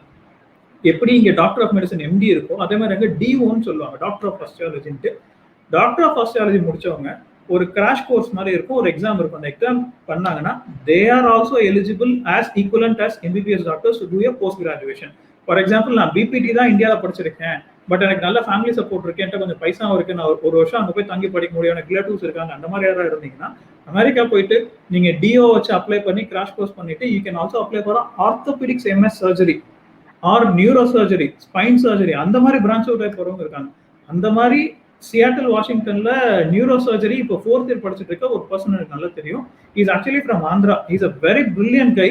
எப்படி இங்க டாக்டர் ஆஃப் மெடிசன் எம்டி இருக்கோ அதே மாதிரி அங்கே டிஓன்னு சொல்லுவாங்க, டாக்டர் ஆஃப் ஆஸ்ட்ரியாலஜின்ட்டு. டாக்டர் ஆஃப் ஆஸ்ட்ரியாலஜி முடிச்சவங்க ஒரு கிராஷ் கோர்ஸ் மாதிரி இருக்கும், ஒரு எக்ஸாம் இருக்கும். அந்த எக்ஸாம் பண்ணாங்கன்னா they are also eligible as equivalent as MBBS doctors to do a post graduation. For example, நான் பிபிடி தான் இந்தியாவில் படிச்சிருக்கேன், பட் எனக்கு நல்ல ஃபேமிலி சப்போர்ட் இருக்கு, என்கிட்ட கொஞ்சம் பைசா இருக்கு, நான் ஒரு வருஷம் அங்கே போய் தங்கி படிக்க முடியும், எனக்கு ரிலேட்டிவ்ஸ் இருக்காங்க, அந்த மாதிரி யாராவது இருந்தீங்கன்னா அமெரிக்கா போயிட்டு நீங்க டிஓ வச்சு அப்ளை பண்ணி கிராஷ் கோர்ஸ் பண்ணிட்டு you can also apply for orthopaedics MS surgery or neuro surgery, spine surgery, அந்த மாதிரி பிரான்ச் அவுட் ஆகி போறவங்க இருக்காங்க. அந்த மாதிரி சியாட்டில் வாஷிங்டன்ல நியூரோ சர்ஜரி இப்போ 4th இயர் படிச்சுட்டு இருக்க ஒரு பர்சன் எனக்கு நல்லா தெரியும். Is actually from Andhra. Is a very brilliant guy.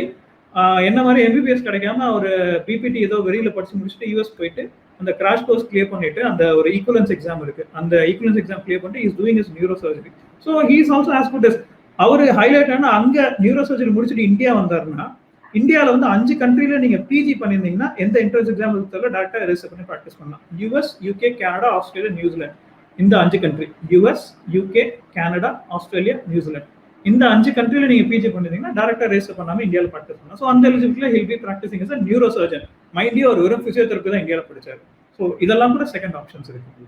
என்ன மாதிரி எம்பிபிஎஸ் கிடைக்காம ஒரு பிபிடி ஏதோ வெளியில படிச்சு முடிச்சுட்டு யூஎஸ் போயிட்டு அந்த கிராஷ் கோர்ஸ் கிளியர் பண்ணிட்டு அந்த ஒரு ஈக்குவலன்ஸ் எக்ஸாம் இருக்கு, அந்த ஈக்குவலன்ஸ் எக்ஸாம் கிளியர் பண்ணிட்டு is doing is neuro surgery. So he is also as good as. அவர் ஹைலைட் ஆனா அங்க நியூரோ சர்ஜரி முடிச்சுட்டு இந்தியா வந்தாருன்னா, இந்தியாவில் வந்து 5 கண்ட்ரில நீங்க பிஜி பண்ணியிருந்தீங்கன்னா எந்த என்ட்ரன்ஸ் எக்ஸாம் இருக்கிறத டேரக்டா ரெஜிஸ்டர் பண்ணி ப்ராக்டிஸ் பண்ணலாம். US, UK, Canada, Australia, New Zealand, இந்த 5 country, US, UK, Canada, Australia, New Zealand, இந்த 5 கண்ட்ரில நீங்க பிஜி பண்ணிருந்தீங்கன்னா டேரக்டா ரெஜிஸ்டர் பண்ணாம இந்தியாவில் ப்ராக்டிஸ் பண்ணலாம். ஸோ அந்த எலிஜிபிலிட்டில he'll be practising as a neuro surgeon. மைண்டியா ஒரு வெறும் பிசியோதெரபி தான் இந்தியாவில் படிச்சாரு. ஸோ இதெல்லாம் கூட செகண்ட் ஆப்ஷன்ஸ் இருக்கு.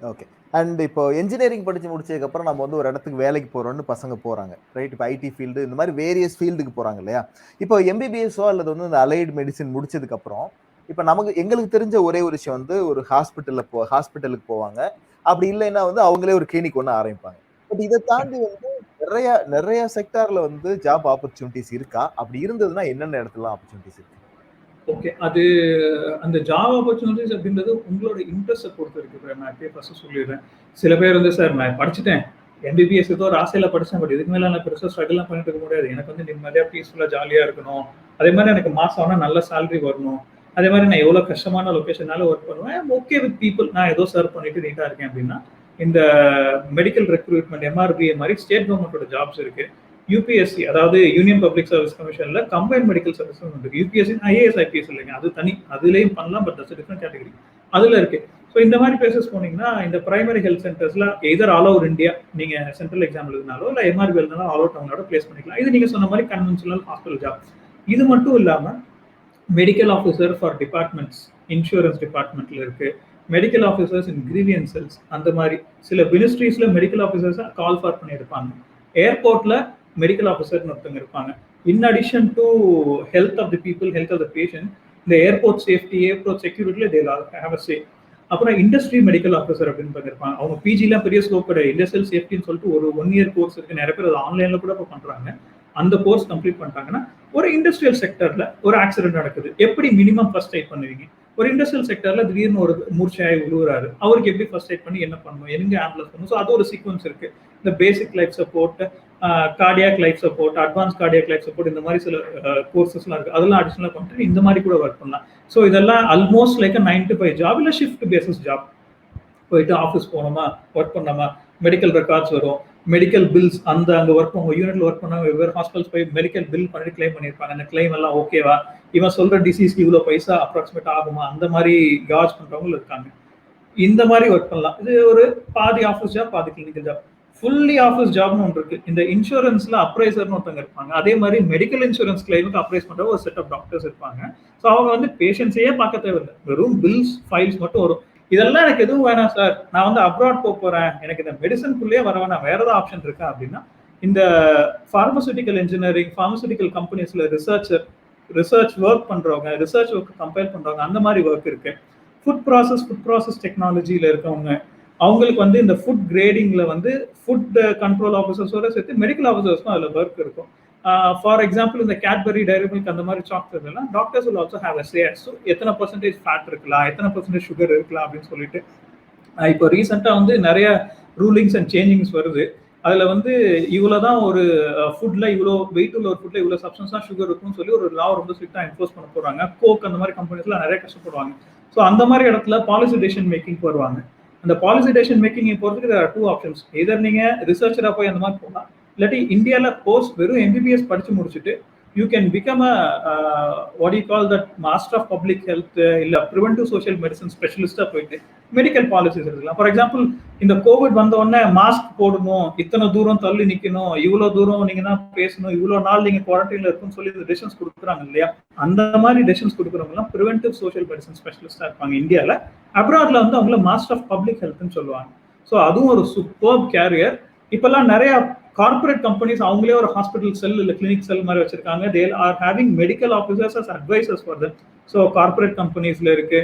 ஓகே. அண்ட் இப்போ என்ஜினியரிங் படிச்சு முடிச்சதுக்கு அப்புறம் நம்ம வந்து ஒரு இடத்துக்கு வேலைக்கு போறோம்னு பசங்க போறாங்க, ரைட்? இப்போ ஐடி ஃபீல்டு இந்த மாதிரி வேரியஸ் ஃபீல்டுக்கு போறாங்க இல்லையா? இப்போ எம்பிபிஎஸ்ஓ அல்லது வந்து இந்த அலைடு மெடிசின் முடிச்சதுக்கு அப்புறம் இப்போ எங்களுக்கு தெரிஞ்ச ஒரே ஒரு விஷயம் வந்து ஒரு ஹாஸ்பிட்டலுக்கு போவாங்க, அப்படி இல்லைன்னா வந்து அவங்களே ஒரு கிளினிக் ஒன்று ஆரம்பிப்பாங்க. பட் இதை தாண்டி வந்து நிறைய செக்டார்ல வந்து ஜாப் ஆப்பர்ச்சுனிட்டிஸ் இருக்கா? அப்படி இருந்ததுன்னா என்னென்ன இடத்துல ஆப்பர்ச்சுனிட்டிஸ் இருக்கு? ஓகே, அது அந்த ஜாப் ஆப்பர்ச்சுனிட்டிஸ் அப்படின்றது உங்களோட இன்ட்ரெஸ்ட்டை பொறுத்து இருக்கு. நான் இப்பயே ஃபர்ஸ்ட் சொல்லிடுறேன். சில பேர் வந்து சார் நான் படிச்சுட்டேன், எம்பிபிஎஸ் ஏதோ ஒரு ஆசையில படிச்சேன், பட் இதுக்கு மேல நான் பெருசாக ஸ்ட்ரகிள்லாம் பண்ணிட்டு இருக்க முடியாது, எனக்கு வந்து நிம்மதியா பீஸ்ஃபுல்லா ஜாலியா இருக்கணும், அதே மாதிரி எனக்கு மாசம் ஆனால் நல்ல சேலரி வரணும், அதே மாதிரி நான் எவ்வளோ கஷ்டமான லொக்கேஷனால ஒர்க் பண்ணுவேன், ஓகே வித் பீப்புள், நான் ஏதோ சர்வ் பண்ணிட்டு நீட்டாக இருக்கேன் அப்படின்னா இந்த மெடிக்கல் ரெக்ரூட்மெண்ட் எம்ஆர்பிஏ மாதிரி ஸ்டேட் கவர்மெண்டோட ஜாப்ஸ் இருக்கு. யூபிஎஸ்சி, அதாவது யூனியன் பப்ளிக் சர்வீஸ் கமிஷன்ல கம்பைன் மெடிக்கல் சர்வீஸ் இருக்கு. யூபிஎஸ்சி ஐஏஎஸ் ஐபிஎஸ் இல்லைங்க, அது தனி, அதுலேயும் பண்ணலாம், பட் தட்ஸ் டிஃப்ரெண்ட் கேட்டகரி, அதுல இருக்கு. ஸோ இந்த மாதிரி பிளேசஸ் போனீங்கன்னா இந்த பிரைமரி ஹெல்த் சென்டர்ஸ்ல எதர் ஆல் ஓவர் இந்தியா நீங்க சென்ட்ரல் எக்ஸாம் எழுதினாலோ இல்லை எம்ஆர்பி எழுதினாலும் ஆல் அவுட் அவங்களோட பிளேஸ் பண்ணிக்கலாம். இது நீங்க சொன்ன மாதிரி கன்வென்ஷனல் ஹாஸ்பிட்டல் ஜாப். இது மட்டும் இல்லாம medical officer for departments, insurance டிபார்ட்மெண்ட்ல இருக்கு, மெடிக்கல் ஆஃபீஸர்ஸ் இன் கிரீவியன்சஸ், அந்த மாதிரி சில மினிஸ்ட்ரீஸ்ல மெடிக்கல் ஆஃபீஸர்ஸ் கால் ஃபார் பண்ணியிருப்பாங்க. ஏர்போர்ட்ல மெடிக்கல் ஆஃபீஸர்னு ஒருத்தவங்க இருப்பாங்க. In addition to health of the people, health of the patient, இந்த ஏர்போர்ட் சேஃப்டி, ஏர்போர்ட் செக்யூரிட்டில தே ஹேவ் அ சே. அப்புறம் இண்டஸ்ட்ரி மெடிக்கல் ஆஃபீஸர் அப்படின்னு பண்ணிருப்பாங்க. அவங்க பிஜிலாம் பெரிய ஸ்கோப் கிடையாது, இண்டஸ்ட்ரியல் சேஃப்டின்னு சொல்லிட்டு ஒரு 1 இயர் கோர்ஸ் இருக்கு, நிறைய பேர் அது ஆன்லைன்ல கூட இப்போ பண்றாங்க. அந்த கோர்ஸ் கம்ப்ளீட் பண்ணிட்டாங்கன்னா ஒரு இண்டஸ்ட்ரியல் செக்டர்ல ஒரு ஆக்சிடென்ட் நடக்குது, எப்படி மினிமம் ஃபர்ஸ்ட் எய்ட் பண்ணுவீங்க? ஒரு இண்டஸ்ட்ரியல் செக்டர்ல திடீர்னு ஒரு மூர்ச்சையாய் விழுவுறாரு, அவருக்கு எப்படி ஃபர்ஸ்ட் எய்ட் பண்ணி என்ன பண்ணணும், எங்க ஆம்புலன்ஸ் பண்ணணும்? ஸோ அது ஒரு சீக்வன்ஸ் இருக்கு. இந்த பேசிக் life support, cardiac life support, advance cardiac life support, இந்த மாதிரி சில கோர்சஸ்லாம் இருக்கு. அதெல்லாம் அடிஷனலாக பண்ணிட்டு இந்த மாதிரி கூட ஒர்க் பண்ணலாம். ஸோ இதெல்லாம் ஆல்மோஸ்ட் லைக் 9 to 5 ஜாப், இல்லை ஷிஃப்ட் பேசிஸ் ஜாப். போயிட்டு ஆஃபீஸ் போனோமா, ஒர்க் பண்ணோமா, மெடிக்கல் ரெக்கார்ட்ஸ் வரும், மெடிக்கல் பில்ஸ், அங்கே ஒர்க் பண்ணுவோம், யூனிட்ல ஒர்க் பண்ணாங்க, வெவ்வேறு ஹாஸ்பிட்டல்ஸ் போய் மெடிக்கல் பில் பண்ணிட்டு கிளைம் பண்ணியிருப்பாங்க. அந்த கிளைம் எல்லாம் ஓகேவா, இவன் சொல்ற டிசீஸ்க்கு இவ்வளோ பைசா அப்ராக்சிமேட் ஆகுமா, அந்த மாதிரி காஜ் பண்றவங்க இருக்காங்க. இந்த மாதிரி ஒர்க் பண்ணலாம். இது ஒரு பாதி ஆஃபீஸ் ஜாப், பாதி கிளினிக்கல் ஜாப். ஃபுல்லி ஆஃபீஸ் ஜாப்னு ஒன்று இருக்கு. இந்த இன்சூரன்ஸ்ல அப்ரைசர்னு ஒருத்தவங்க இருப்பாங்க. அதே மாதிரி மெடிக்கல் இன்சூரன்ஸ் கிளைமுக்கு அப்ரைஸ் பண்ற ஒரு செட் ஆஃப் டாக்டர்ஸ் இருப்பாங்க. ஸோ அவங்க வந்து பேஷண்ட்ஸையே பார்க்க தேவையில்லை, வெறும் பில்ஸ் ஃபைல்ஸ் மட்டும் வரும். இதெல்லாம் எனக்கு எதுவும் வேணாம் சார், நான் வந்து அப்ராட் போறேன், எனக்கு இந்த மெடிசனுக்குள்ளேயே வர வேணாம், வேற ஏதாவது ஆப்ஷன் இருக்கா அப்படின்னா இந்த பார்மசூட்டிக்கல் இன்ஜினியரிங், பார்மசூட்டிக்கல் கம்பெனிஸ்ல ரிசர்ச் ஒர்க் பண்றவங்க, ரிசர்ச் ஒர்க் கம்பைல் பண்றவங்க, அந்த மாதிரி ஒர்க் இருக்கு. ஃபுட் ப்ராசஸ் டெக்னாலஜியில இருக்கவங்க, அவங்களுக்கு வந்து இந்த ஃபுட் கிரேடிங்ல வந்து ஃபுட் கண்ட்ரோல் ஆஃபீஸர்ஸோட சேர்த்து மெடிக்கல் ஆஃபீஸர்ஸ்க்கும் அதில் ஒர்க் இருக்கும். ஃபார் எக்ஸாம்பிள் இந்த கேட்பரி, டைரி மில்க் அந்த மாதிரி சாக்லேட் எல்லாம் doctors will also have a say. So எத்தனை பர்சன்டேஜ் ஃபேட் இருக்கலாம், எத்தனை பர்சன்டேஜ் சுகர் இருக்கலாம் அப்படின்னு சொல்லிட்டு இப்போ ரீசெண்டாக வந்து நிறைய ரூலிங்ஸ் அண்ட் சேஞ்சிங்ஸ் வருது. அதில் வந்து இவ்வளோதான் ஒரு ஃபுட்ல, இவ்வளோ வெயிட் உள்ள ஒரு ஃபுட்ல இவ்வளோ சப்ஸ்டன்ஸ் தான் சுகர் இருக்குன்னு சொல்லி ஒரு லா ரொம்ப ஸ்ட்ரிக்டாக என்ஃபோர்ஸ் பண்ண போறாங்க. கோக் அந்த மாதிரி கம்பெனிஸ்லாம் நிறைய கஷ்டப்படுவாங்க. ஸோ அந்த மாதிரி இடத்துல பாலிசி டெசிஷன் மேக்கிங் வருவாங்க. அந்த பாலிசி டெசிஷன் மேக்கிங் போகிறதுக்கு there are two options. எதர் நீங்க ரிசர்ச்சரா போய் அந்த மாதிரி போகலாம், இல்லாட்டி இந்தியாவில் கோர்ஸ் வெறும் எம்பிபிஎஸ் படிச்சு முடிச்சுட்டு you can become a what you call that master of public health இல்ல ப்ரிவென்டிவ் சோஷியல் மெடிசன் ஸ்பெஷலிஸ்டா போயிட்டு மெடிக்கல் பாலிசிஸ் இருக்கலாம். ஃபார் எக்ஸாம்பிள் இந்த கோவிட் வந்த உடனே மாஸ்க் போடணும், இத்தனை தூரம் தள்ளி நிக்கணும், இவ்வளவு தூரம் நீங்க தான் பேசணும், இவ்வளவு நாள் நீங்க குவாரண்டைன்ல இருக்குன்னு சொல்லி டெசிஷன்ஸ் கொடுக்குறாங்க இல்லையா, அந்த மாதிரி டெசிஷன்ஸ் கொடுக்குறவங்க எல்லாம் ப்ரிவென்டிவ் சோஷியல் மெடிசன் ஸ்பெஷலிஸ்டா இருப்பாங்க இந்தியாவில். அப்ராட்ல வந்து அவங்கள மாஸ்டர் ஆஃப் பப்ளிக் ஹெல்த்னு சொல்லுவாங்க. ஸோ அதுவும் ஒரு சூப்பர் கேரியர். இப்பெல்லாம் நிறைய கார்பரேட் கம்பெனிஸ் அவங்களே ஒரு ஹாஸ்பிட்டல் செல் இல்லை கிளினிக் செல் மாதிரி வச்சிருக்காங்க. They are having medical officers as advisers for them. So corporate கம்பெனிஸ்ல இருக்கு,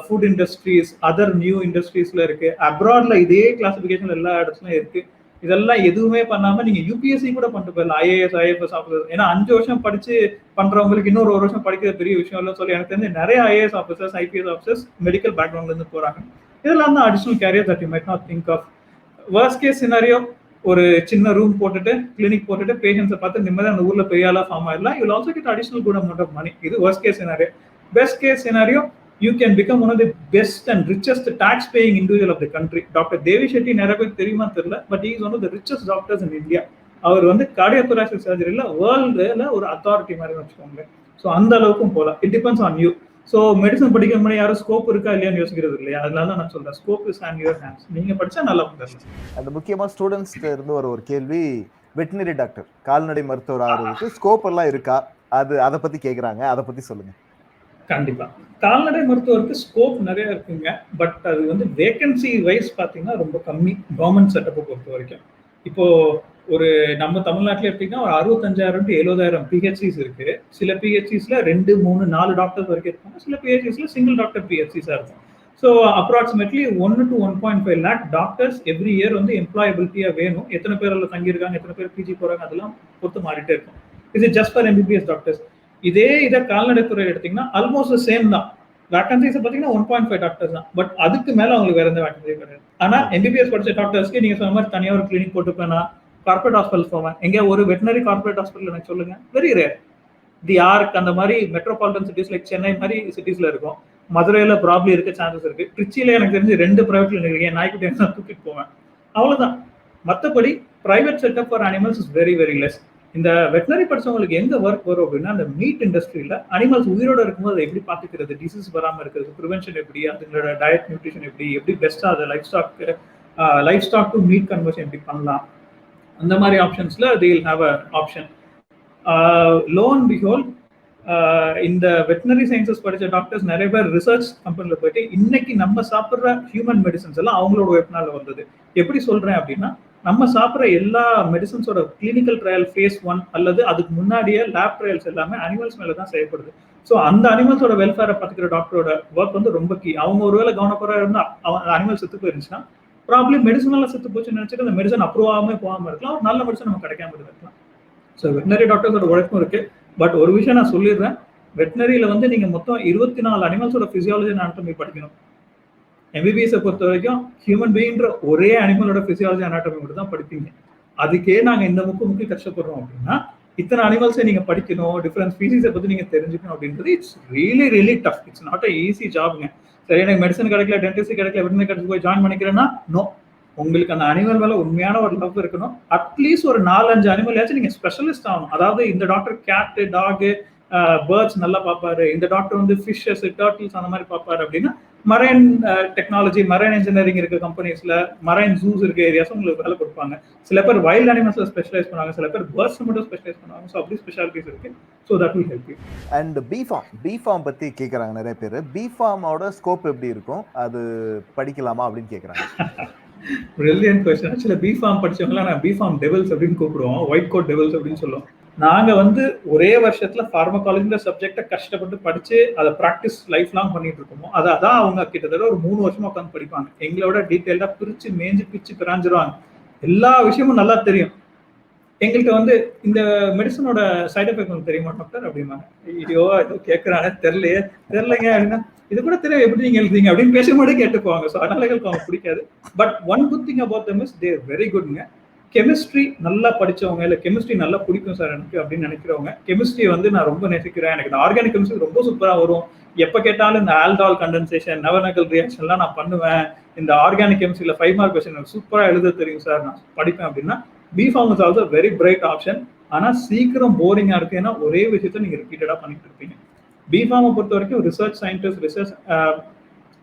ஃபுட் இண்டஸ்ட்ரீஸ், அதர் நியூ இண்டஸ்ட்ரீஸ்ல இருக்கு. அப்ராட்ல இதே கிளாசிபிகேஷன் எல்லா இடத்துலயும் இருக்கு. இதெல்லாம் எதுவுமே பண்ணாம நீங்க யூபிஎஸ்சி கூட பண்ணிட்டு போயிடலாம், ஐஏஎஸ் ஐஎஃப்எஸ் ஆஃபீஸர். ஏன்னா 5 வருஷம் படிச்சு பண்றவங்களுக்கு இன்னொரு 1 வருஷம் படிக்கிற பெரிய விஷயம் இல்லைன்னு சொல்லி எனக்கு தெரிஞ்சு நிறைய IAS officers IPS officers medical பேக்ரவுண்ட்ல இருந்து போறாங்க. இதெல்லாம் தான் additional career that you might not think of. Worst case scenario, ஒரு சின்ன ரூம் போட்டுட்டு கிளினிக் போட்டுட்டு பேஷண்ட்ஸை பார்த்து நிம்மதியாக அந்த ஊர்ல பெரிய ஆளா ஃபார்ம் ஆயிடலாம். You will also get additional good amount of money. இது worst case scenario. Best case scenario, you can become one of the best and richest tax paying individual of the country. Dr. Devi Shetty நிறைய பேருக்கு தெரியுமா தெரியல, but he is one of the richest doctors in India. அவர் வந்து cardiothoracic சர்ஜரியில வேர்ல்டுல ஒரு authority மாதிரி வச்சுக்கோங்க. So அந்த அளவுக்கும் போகலாம். It depends on you. So medicine படிக்கிற மாதிரி யாரும் ஸ்கோப் இருக்கா இல்லையான்னு யோசிக்கிறது இல்லையா, அதனால தான் நான் சொல்றேன் scope is on your hands. நீங்க படிச்சா நல்லா பண்ணலாம். அந்த முக்கியமா ஸ்டூடெண்ட்ஸ்ல இருந்து ஒரு கேள்வி, வெட்டினரி டாக்டர் கால்நடை மருத்துவர் ஆகிறதுக்கு ஸ்கோப் எல்லாம் இருக்கா, அதை பத்தி கேக்குறாங்க, அதை பத்தி சொல்லுங்க. கண்டிப்பா கால்நடை மருத்துவருக்கு ஸ்கோப் நிறைய இருக்குங்க, பட் அது வந்து வேகன்சி வைஸ் பார்த்தீங்கன்னா ரொம்ப கம்மி கவர்மெண்ட் செட்டப்பை பொறுத்த வரைக்கும். இப்போ ஒரு நம்ம தமிழ்நாட்டில் எடுத்தீங்கன்னா ஒரு 65,000 to 70,000 பிஹெச்சிஸ் இருக்கு. சில பிஹெச்சிஸ்ல 2, 3, 4 டாக்டர்ஸ் வரைக்கும் இருப்பாங்க. சில பிஹெச்சிஸ்ல சிங்கிள் டாக்டர் பிஹெச்சிஸா இருக்கும். So approximately 1 to 1.5 lakh doctors every year வந்து எம்ப்ளாயபிலிட்டியா வேணும். எத்தனை பேர் அதில் தங்கியிருக்காங்க, எத்தனை பேர் பிஜி போறாங்க, அதெல்லாம் பொறுத்து மாறிட்டே இருக்கும். இது ஜஸ்ட் ஃபார் எம்பிபிஎஸ் டாக்டர்ஸ். இதை கால்நடைத்துறை எடுத்தீங்கன்னா ஆல்மோஸ்ட் சேம் தான். வேகன்சிஸ் பார்த்தீங்கன்னா 1.5 டாக்டர்ஸ் தான், பட் அதுக்கு மேல அவங்களுக்கு வேற எந்த வேகன்சி கிடையாது. ஆனா எம்பிபிஎஸ் படிச்ச டாக்டர்ஸ்க்கு நீங்க சொன்ன மாதிரி தனியாக ஒரு கிளினிக் போட்டு போனா கார்பரேட் ஹாஸ்பிட்டல் போவேன். எங்க ஒரு வெட்டினரி கார்பரேட் ஹாஸ்பிட்டல் எனக்கு சொல்லுங்க, வெரி ரேர். தி ஆர்க் அந்த மாதிரி மெட்ரோபாலிட்டன் சிட்டிஸ் லைக் சென்னை மாதிரி சிட்டிஸ்ல இருக்கும். மதுரையில ப்ராப்ளம் இருக்க சான்சஸ் இருக்கு. திருச்சியில எனக்கு தெரிஞ்சு 2 பிரைவேட் கிளினிக் இருக்கு. நாய்க்குட்டி தூக்கிட்டு போவேன், அவ்வளவுதான். மற்றபடி private setup for animals is very very less. இந்த வெட்டினரி படிச்சவங்களுக்கு எங்க ஒர்க் வரும் அப்படின்னா, அந்த மீட் இண்டஸ்ட்ரியில அனிமல்ஸ் உயிரோட இருக்கும்போது அதை எப்படி பார்த்துக்கிறது, டிசீஸ் வராமல் இருக்கிறது, ப்ரிவென்ஷன் எப்படி, அதுங்களோட டயட் நியூட்ரிஷன் எப்படி பெஸ்டா அதை livestock to meat conversion எப்படி பண்ணலாம், அந்த மாதிரி ஆப்ஷன்ஸ்ல they will have an option. Lo and behold, இந்த வெட்டினரி சயின்சஸ் படிச்ச டாக்டர்ஸ் நிறைய பேர் ரிசர்ச் கம்பெனில போயிட்டு இன்னைக்கு நம்ம சாப்பிட்ற ஹியூமன் மெடிசன்ஸ் எல்லாம் அவங்களோட வெப்னால வந்தது. எப்படி சொல்றேன் அப்படின்னா, நம்ம சாப்பிட்ற எல்லா மெடிசன்ஸோட கிளினிக்கல் ட்ரையல் ஃபேஸ் 1 அல்லது அதுக்கு முன்னாடியே லேப் ட்ரையல்ஸ் எல்லாமே அனிமல்ஸ் மேல தான் செய்யப்படுது. ஸோ அந்த அனிமல்ஸோட வெல்ஃபேரை பார்த்துக்கிற டாக்டரோட ஒர்க் வந்து ரொம்ப கீ. அவங்க ஒருவேளை கவனக்குறையா இருந்தா அனிமல் செத்து போயிருந்துச்சுன்னா ப்ராப்ளி மெடிசனால செத்து போச்சுன்னு நினைச்சிட்டு அந்த மெடிசன் அப்ரூவ் ஆகாம போகாம இருக்கலாம், ஒரு நல்ல மெடிசன் நம்ம கிடைக்காம இருக்கலாம். ஸோ வெட்டினரி டாக்டர்ஸோட உழைப்பும் இருக்கு. பட் ஒரு விஷயம் நான் சொல்லிடுறேன், வெட்டினரியில வந்து நீங்க மொத்தம் 24 அனிமல்ஸோட பிசியாலஜி அனாட்டமி படிக்கணும். எம்பிபிஎஸ் பொறுத்த வரைக்கும் ஹியூமன் பீயின்ற ஒரே அனிமலோட பிசியாலஜி அனாட்டமி மட்டும் தான் படிப்பீங்க. அதுக்கே நாங்க இந்த முக்கு கஷ்டப்படுறோம் அப்படின்னா, இத்தனை அனிமல்ஸை நீங்க படிக்கணும், டிஃபரெண்ட் ஸ்பீசிஸை பத்தி நீங்க தெரிஞ்சுக்கணும் அப்படின்றது it's really really tough. It's not a easy ஜாப்ங்க. சரி, எனக்கு மெடிசன் கிடைக்கல, டென்டிஸ்ட் கிடைக்கல, வெட்டினரி கிடைச்சி போய் ஜாயின் பண்ணிக்கிறேன்னா நோ. உங்களுக்கு அந்த அனிமல் மேல உண்மையான ஒரு லவ் இருக்கணும். அட்லீஸ்ட் ஒரு 4-5 அனிமல் ஆச்சும் நீங்க ஸ்பெஷலிஸ்ட் ஆகணும். அதாவது இந்த டாக்டர் கேட்டு, டாகு, பேர்ட்ஸ் நல்லா பார்ப்பாரு, இந்த டாக்டர் வந்து ஃபிஷ்ஷஸ், டர்ட்டில்ஸ் அந்த மாதிரி பார்ப்பாரு அப்படின்னா, மரைன் டெக்னாலஜி, மரைன் இன்ஜினியரிங் இருக்க கம்பெனிஸ்ல, மரைன் ஜூஸ் இருக்க ஏரியாஸ் உங்களுக்கு வேலை கொடுப்பாங்க. சில பேர் வைல்ட் அனிமல்ஸ்ல ஸ்பெஷலைஸ் பண்ணுவாங்க, சில பேர் பேர்ட்ஸ் மட்டும் ஸ்பெஷலைஸ் பண்ணுவாங்க. ஸோ அப்படி ஸ்பெஷாலிட்டிஸ் இருக்கு. So that will help you. And B Pharm பத்தி கேட்கறாங்க நிறைய பேர். பிஃபார்மோட ஸ்கோப் எப்படி இருக்கும், அது படிக்கலாமா அப்படின்னு கேட்கறாங்க. Brilliant question. ஆக்சுவலா பிஃபார்ம் படிச்சவங்கள நான் பிஃபார்ம் டெவில்ஸ் அப்படின்னு கூப்பிடுவோம், ஒயிட் கோட் டெவில்ஸ் அப்படின்னு சொல்லுவோம். நாங்க வந்து ஒரே வருஷத்துல ஃபார்மகாலஜின்ற சப்ஜெக்டை கஷ்டப்பட்டு படிச்சு அதை ப்ராக்டிஸ் லைஃப் லாங் பண்ணிட்டு இருக்கோமோ, அதான் அவங்க கிட்டத்தட்ட ஒரு 3 வருஷமா உட்காந்து படிப்பாங்க. எங்களோட டீட்டெயில்டா பிரிச்சு மேஞ்சு பிச்சு பிராஞ்சிருவாங்க. எல்லா விஷயமும் நல்லா தெரியும். எங்கள்கிட்ட வந்து இந்த மெடிசனோட சைட் எஃபெக்ட் உங்களுக்கு தெரியுமா டாக்டர் அப்படின்னா, ஐயோ ஏதோ கேட்கறானே தெரியலைங்க அப்படின்னா, இது கூட தெரியும் எப்படி நீங்க எழுதுறீங்க அப்படின்னு பேசும்போதே கேட்டுக்குவாங்க. ஸோ அதனால எங்களுக்கு அவங்க பிடிக்காது. But one good thing about them is they are very குட்ங்க. கெமிஸ்ட்ரி நல்லா படிச்சவங்க, இல்ல கெமிஸ்ட்ரி நல்லா பிடிக்கும் சார் எனக்கு அப்படின்னு நினைக்கிறவங்க, கெமிஸ்ட்ரி வந்து நான் ரொம்ப நேசிக்கிறேன், எனக்கு இந்த ஆர்கானிக் கெமிஸ்ட்ரி ரொம்ப சூப்பரா வரும், எப்ப கேட்டாலும் இந்த ஆல்டால் கண்டென்சேஷன், நெவர்னகல் ரியாக்ஷன்லாம் நான் பண்ணுவேன், இந்த ஆர்கானிக் கெமிஸ்ட்ரியில 5 மார்க் கொஸ்டின் எனக்கு சூப்பரா எழுத தெரியும் சார், நான் படிப்பேன் அப்படின்னா B Pharm is also very bright option. ஆனா சீக்கிரம் போரிங்கா இருக்கு, ஏன்னா ஒரே விஷயத்த நீங்க ரிப்பீட்டடா பண்ணிட்டு இருப்பீங்க. பிஃபார்மை பொறுத்த வரைக்கும் ரிசர்ச் சயின்டிஸ்ட், ரிசர்ச்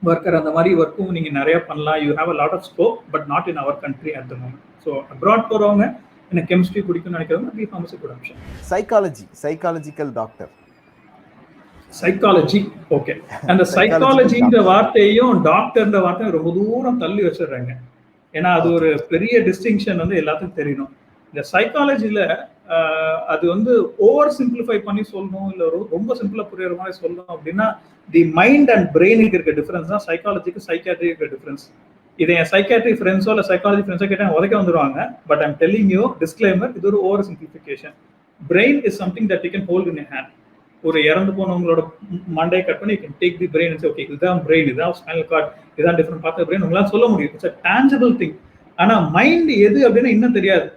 ஒர்க்கர் அந்த மாதிரி ஒர்க்கும் நீங்க நிறைய பண்ணலாம். You have a lot of scope, but not in our country at the moment. So அப்ராட் போறவங்க எனக்கு கெமிஸ்ட்ரி பிடிக்கும்னு நினைக்கிறவங்க B Pharmacy good option. Psychological doctor, psychology okay. அந்த சைக்காலஜின்ற வார்த்தையும் டாக்டர்ன்ற வார்த்தையும் ரொம்ப தூரம் தள்ளி வச்சிடுறாங்க. ஏன்னா அது ஒரு பெரிய டிஸ்டிங்ஷன் வந்து எல்லாத்துக்கும் தெரியணும். இந்த சைக்காலஜில அது வந்து ஓவர் சிம்பிளிஃபை பண்ணி சொல்லணும், இல்ல ரொம்ப சிம்பிளா புரியுற மாதிரி சொல்லணும் அப்படின்னா, தி மைண்ட் அண்ட் பிரெயினுக்கு இருக்க டிஃபரன்ஸ் தான் சைக்காலஜிக்கு சைக்காட்ரிக்கு இருக்க டிஃபரன்ஸ். இதை என் சைக்காட்ரி ஃப்ரெண்ட்ஸோ இல்லை சைக்காலஜி ஃப்ரெண்ட்ஸோ கேட்டால் உதைக்க வந்துருவாங்க. But I'm telling you disclaimer, இது ஒரு over simplification. Brain is something that you can hold in hand. ஒரு இறந்து போனவங்களோட மண்டையை கட் பண்ணி you can take the brain and say okay இதுதான் பிரெயின், இதுதான் ஸ்பைனல் கார்டு, இதுதான் டிஃபரெண்ட் பார்த்த பிரெயின் உங்களால் சொல்ல முடியும். It's a tangible thing. ஆனா மைண்ட் எது அப்படின்னு இன்னும் தெரியாது.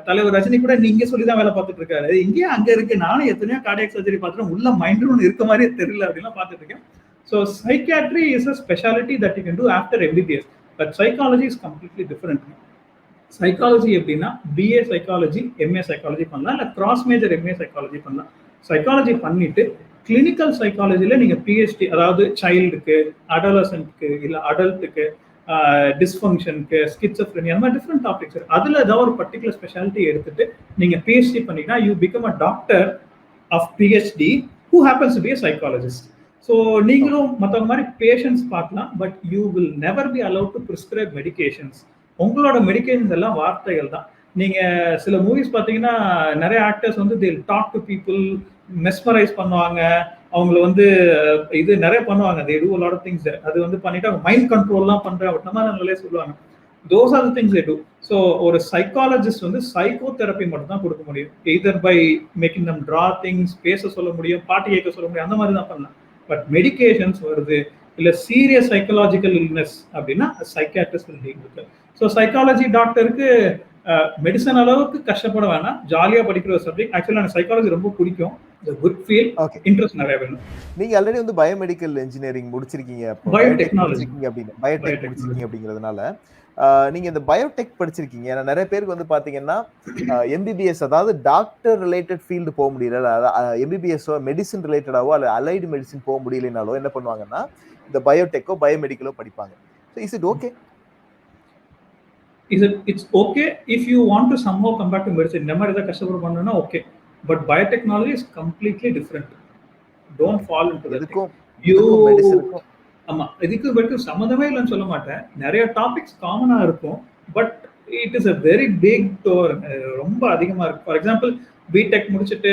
தலைவர் ரஜினி கூட நீங்க சொல்லிதான் வேலை பார்த்துட்டு இருக்காரு, இங்கேயே அங்க இருக்கு, நானும் எத்தனையோ கார்டியாக் சர்ஜரி பார்த்துட்டு உள்ள மைண்ட் ஒன்று இருக்க மாதிரியே தெரியல அப்படின்லாம் பார்த்துட்டு இருக்கேன். So psychiatry is a speciality that you can do after MBBS, but psychology is completely different. Psychology எப்படின்னா பிஏ சைக்காலஜி எம்ஏ சைக்காலஜி பண்ணலாம், இல்லை கிராஸ் மேஜர் எம்ஏ சைக்காலஜி பண்ணலாம். சைக்காலஜி பண்ணிட்டு கிளினிக்கல் சைக்காலஜில நீங்க பிஹெச்டி, அதாவது சைல்டுக்கு, அடலசன்ட்க்கு, இல்லை அடல்ட்டுக்கு, டிஸ்ஃபங்க்ஷனுக்கு, ஸ்கிட்சோஃப்ரெனியா, அந்த மாதிரி டிஃப்ரெண்ட் டாபிக்ஸ் இருக்கு. அதுல ஏதாவது ஒரு பர்டிகுலர் ஸ்பெஷாலிட்டி எடுத்துட்டு நீங்க பிஹெச்டி பண்ணீங்கன்னா you become a doctor of PhD who happens to be a psychologist. So நீங்களும் மற்றவங்க மாதிரி பேஷன்ஸ் பார்க்கலாம், but you will never be allowed to prescribe medications. உங்களோட மெடிகேஷன்ஸ் எல்லாம் வார்த்தைகள் தான். நீங்க சில மூவிஸ் பார்த்தீங்கன்னா நிறைய ஆக்டர்ஸ் வந்து they talk to people, mesmerise பண்ணுவாங்க, அவங்கள வந்து இது நிறைய பண்ணுவாங்க, they do a lot of things. அது வந்து பண்ணிட்டு அவங்க மைண்ட் கண்ட்ரோல்லாம் பண்றேன் அப்படின்னா நம்மளே சொல்லுவாங்க. those are the things they do. So ஒரு சைக்காலஜிஸ்ட் வந்து சைக்கோ தெரப்பி மட்டும் தான் கொடுக்க முடியும். Either by making them draw things, பேச சொல்ல முடியும், பாட்டு கேட்க சொல்ல முடியும், அந்த மாதிரி தான் பண்ணலாம். பட் மெடிகேஷன்ஸ் வருது இல்லை சீரியஸ் சைக்கலாஜிக்கல் இல்னஸ் அப்படின்னா psychiatrist will deal with. So psychology டாக்டருக்கு மெடிசன் அளவுக்கு கஷ்டப்பட வேணாம், ஜாலியா படிக்கிற ஒரு சப்ஜெக்ட். ஆக்சுவலா எனக்கு சைக்காலஜி ரொம்ப பிடிக்கும், குட் ஃபீல், இன்ட்ரெஸ்ட் நிறைய வேணும். நீங்க ஆல்ரெடி வந்து பயோமெடிக்கல் இன்ஜினியரிங் முடிச்சிருக்கீங்க, பயோடெக்னாலஜி பயோடெக் முடிச்சிருக்கீங்க அப்படிங்கிறதுனால நீங்க இந்த பயோடெக் படிச்சிருக்கீங்க. ஏன்னா நிறைய பேருக்கு வந்து பாத்தீங்கன்னா எம்பிபிஎஸ், அதாவது டாக்டர் ரிலேட்டட் ஃபீல்டு போக முடியல, எம்பிபிஎஸ்ஓ மெடிசன் ரிலேட்டடாவோ அல்ல அலைடு மெடிசன் போக முடியலனாலோ என்ன பண்ணுவாங்கன்னா இந்த பயோடெக்கோ பயோமெடிக்கலோ படிப்பாங்க. So is it okay? It's okay if you want to somehow come back to medicine. இந்த மாதிரி ஏதாவது கஷ்டப்பட பண்ணணும்னா okay, but biotechnology is completely different. Don't fall into that. ஆமா, இதுக்கு பட் சம்மந்தமே இல்லைன்னு சொல்ல மாட்டேன், நிறைய டாபிக்ஸ் காமனா இருக்கும், but it is a very big door, ரொம்ப அதிகமா இருக்கு. ஃபார் எக்ஸாம்பிள் பிடெக் முடிச்சுட்டு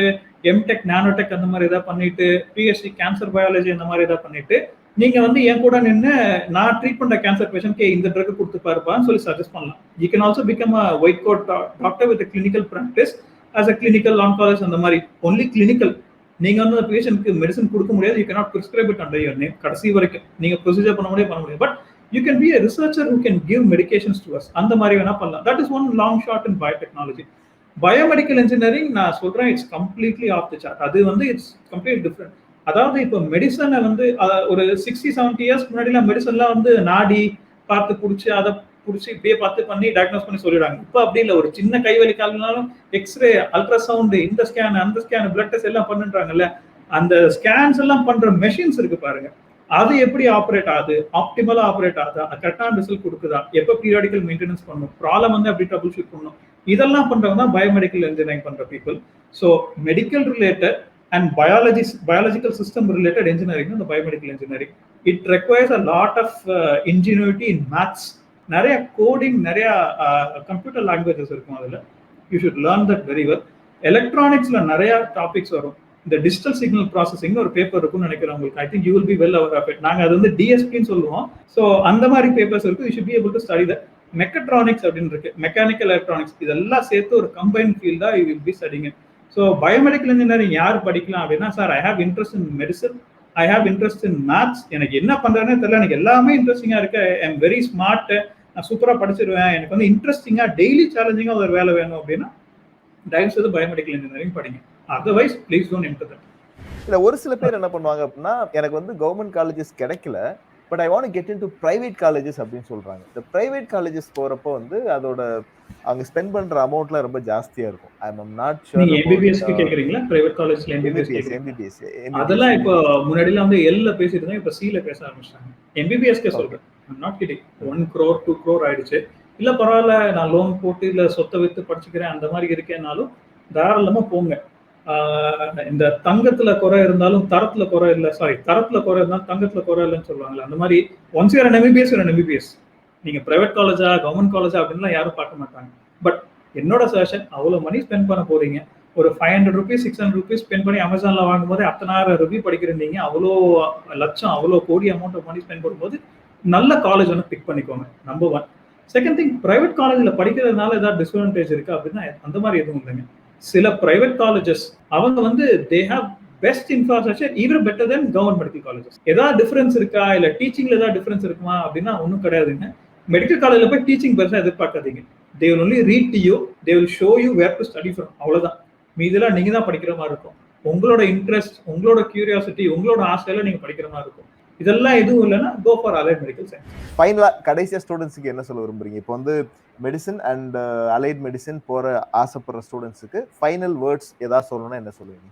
எம்டெக் நானோடெக் அந்த மாதிரி ஏதாவது பண்ணிட்டு பிஎஸ்சி கேன்சர் பயாலஜி அந்த மாதிரி ஏதாவது பண்ணிட்டு நீங்க வந்து என் கூட நின்று நான் ட்ரீட் பண்ற கேன்சர் பேஷண்ட்க்கு இந்த ட்ரக் கொடுத்து பாருப்பான்னு சொல்லி சஜஸ்ட் பண்ணலாம். You can also become a white code doctor with clinical practice as a clinical oncologist. அந்த மாதிரி ஒன்லி கிளினிக்கல். நீங்க வந்து அந்த பேஷண்ட்க்கு மெடிசன் கொடுக்க முடியாது, you cannot prescribe it under your name. கடைசி வரைக்கும் நீங்க ப்ரொசீஜர் பண்ண முடியாது, but you can be a researcher who can give medications to us. அந்த மாதிரி வேணா பண்ணலாம். That is one long shot in biotechnology. Biomedical engineering நான் சொல்றேன் it's completely off the chart. அது வந்து இட்ஸ் கம்ப்ளீட் டிஃப்ரெண்ட். அதாவது இப்போ மெடிசனை வந்து ஒரு 60-70 இயர்ஸ் முன்னாடிலாம் மெடிசன்லாம் வந்து நாடி பார்த்து பிடிச்சி அதை பிடிச்சி இப்படியே பார்த்து பண்ணி டயக்னோஸ் பண்ணி சொல்லிடுறாங்க. இப்போ அப்படி இல்லை, ஒரு சின்ன கைவலி கால்னாலும் எக்ஸ்ரே, அல்ட்ராசவுண்டு, இந்த ஸ்கேன் அந்த ஸ்கேன், பிளட் டெஸ்ட் எல்லாம் பண்ணுறாங்கல்ல, அந்த ஸ்கேன்ஸ் எல்லாம் பண்ற மெஷின்ஸ் இருக்கு பாருங்க, அது எப்படி ஆப்ரேட் ஆகுது, ஆப்டிமலா ஆப்ரேட் ஆகுதா, கரெக்டான ரிசல்ட் கொடுக்குதா, எப்போ பீரியாடிக்கல் மெயின்டெனன்ஸ் பண்ணணும், ப்ராப்ளம் வந்து எப்படி ட்ரபிள் ஷூட் பண்ணணும், இதெல்லாம் பண்றவங்க தான் பயோமெடிக்கல் இன்ஜினியரிங் பண்ற people. So medical related and biological system related engineering in the biomedical engineering, it requires a lot of ingenuity in maths, நிறைய கோடிங், நிறைய கம்ப்யூட்டர் லாங்குவேஜஸ் இருக்கும் அதுல. You should learn that very well. எலக்ட்ரானிக்ஸ்ல நிறைய topics வரும். இந்த digital signal processing ஒரு paper இருக்கும்னு நினைக்கிறேன் உங்களுக்கு. I think you will be well aware of it. நாங்க அது வந்து டிஎஸ்பின்னு சொல்லுவோம். ஸோ அந்த மாதிரி பேப்பர்ஸ் இருக்கு. You should be able to study that. Mechatronics அப்படின்னு இருக்கு, மெக்கானிக்கல் எலக்ட்ரானிக்ஸ், இதெல்லாம் சேர்த்து ஒரு கம்பைன் ஃபீல்டா you will be studying. So biomedical engineering யார் படிக்கலாம் அப்படின்னா, sir I have interest in medicine, I have interest in maths, எனக்கு என்ன பண்றேன்னே தெரியல, எனக்கு எல்லாமே இன்ட்ரெஸ்டிங்கா இருக்கு, ஐ எம் வெரி ஸ்மார்ட், நான் சூப்பரா படிச்சிருவேன், எனக்கு வந்து இன்ட்ரெஸ்டிங்கா டெய்லி சேலஞ்சிங்கா ஒரு வேலை வேணும் அப்படின்னா தயவு செய்து பயோமெடிக்கல் இன்ஜினியரிங் படிங்க. Otherwise please don't enter that. இல்ல ஒரு சில பேர் என்ன பண்ணுவாங்க அப்படின்னா, எனக்கு வந்து கவர்ன்மெண்ட் காலேஜஸ் கிடைக்கல. But I want to get into private colleges அப்படின்னு சொல்றாங்க. இந்த பிரைவேட் காலேஜஸ் போறப்போ வந்து அதோட அங்க ஸ்பெண்ட் பண்ற அமௌண்ட்லாம் ரொம்ப ஜாஸ்தியா இருக்கும். ஐ அம் நாட் ஷூர் நீங்க அபௌட் எம்பிபிஎஸ்க்கு கேக்குறீங்களா? பிரைவேட் காலேஜ்ல எம்பிபிஎஸ் எம்பிபிஎஸ் கேக்குறீங்களா? எம்பிபிஎஸ் அதெல்லாம் எம்பிபிஎஸ் இப்போ எம்பிபிஎஸ். முன்னாடிலாம் வந்து எல்ல பேசிட்டு இருந்தாங்க, இப்ப சில பேச ஆரம்பிச்சிட்டாங்க. எம்பிபிஎஸ்க்கே ஓகே. சொல்றேன். ஐ am not kidding. 1 crore 2 crore ஆயிடுச்சு. இல்ல பரவாயில்ல, நான் லோன் போட்டு இல்ல சொத்த வித்து படிச்சுக்கிறேன் அந்த மாதிரி இருக்கேன்னாலும் தாராளமா போங்க. இந்த தங்கத்துல குறை இருந்தாலும் தரத்துல குறை இல்ல, சாரி தரத்துல குறை இருந்தாலும் தங்கத்துல குறை இல்லைன்னு சொல்லுவாங்கல்ல, அந்த மாதிரி ஒன்ஸ் யூஆர் எம்பிபிஎஸ். நீங்க பிரைவேட் காலேஜா கவர்மெண்ட் காலேஜா அப்படின்லாம் யாரும் பார்க்க மாட்டாங்க. பட் என்னோட சஜஷன், அவ்வளவு மணி ஸ்பெண்ட் பண்ண போறீங்க, ஒரு 500 ருபீஸ் 600 ருபீஸ் ஸ்பெண்ட் பண்ணி அமேசான்ல வாங்கும்போது அத்தனாயிரம் ரிவ்யூ படிக்கிறீங்க, அவ்வளோ லட்சம் அவ்வளோ கோடி அமௌண்ட் ஆஃப் மணி ஸ்பெண்ட் பண்ணும்போது நல்ல காலேஜ் ஒன்று பிக் பண்ணிக்கோங்க. நம்பர் 1. செகண்ட் திங், பிரைவேட் காலேஜ்ல படிக்கிறதுனால ஏதாவது டிஸ்அட்வான்டேஜ் இருக்கு அப்படின்னா அந்த மாதிரி எதுவும் இல்லைங்க. சில பிரைவேட் காலேஜஸ் அவங்க வந்து they have best infrastructure even better then government medical colleges. ஏதாவது டிஃபரன்ஸ் இருக்கா, இல்ல டீச்சிங்ல ஏதாவது டிஃபரன்ஸ் இருக்குமா அப்படின்னா ஒன்றும் கிடையாதுங்க. மெடிக்கல் காலேஜ்ல போய் டீச்சிங் பெருசா எதிர்பார்க்காதீங்க. They will only read to you, they will show you where to study from, அவ்வளவுதான். மீதெல்லாம் நீங்க தான் படிக்கிற மாதிரி இருக்கும். உங்களோட இன்ட்ரெஸ்ட், உங்களோட கியூரியாசிட்டி, உங்களோட ஆசையில நீங்க படிக்கிற மாதிரி இருக்கும். இதெல்லாம் எதுவும் இல்லைன்னா go for allied medical science. ஃபைனலா கடைசியா ஸ்டூடெண்ட்ஸ்க்கு என்ன சொல்ல விரும்புறீங்க? இப்போ வந்து மெடிசன் அண்ட் அலைட் மெடிசன் போற ஆசைப்படுற ஸ்டூடெண்ட்ஸ்க்கு ஃபைனல் வேர்ட்ஸ் ஏதாவது சொல்லணும்னா என்ன சொல்லுவீங்க?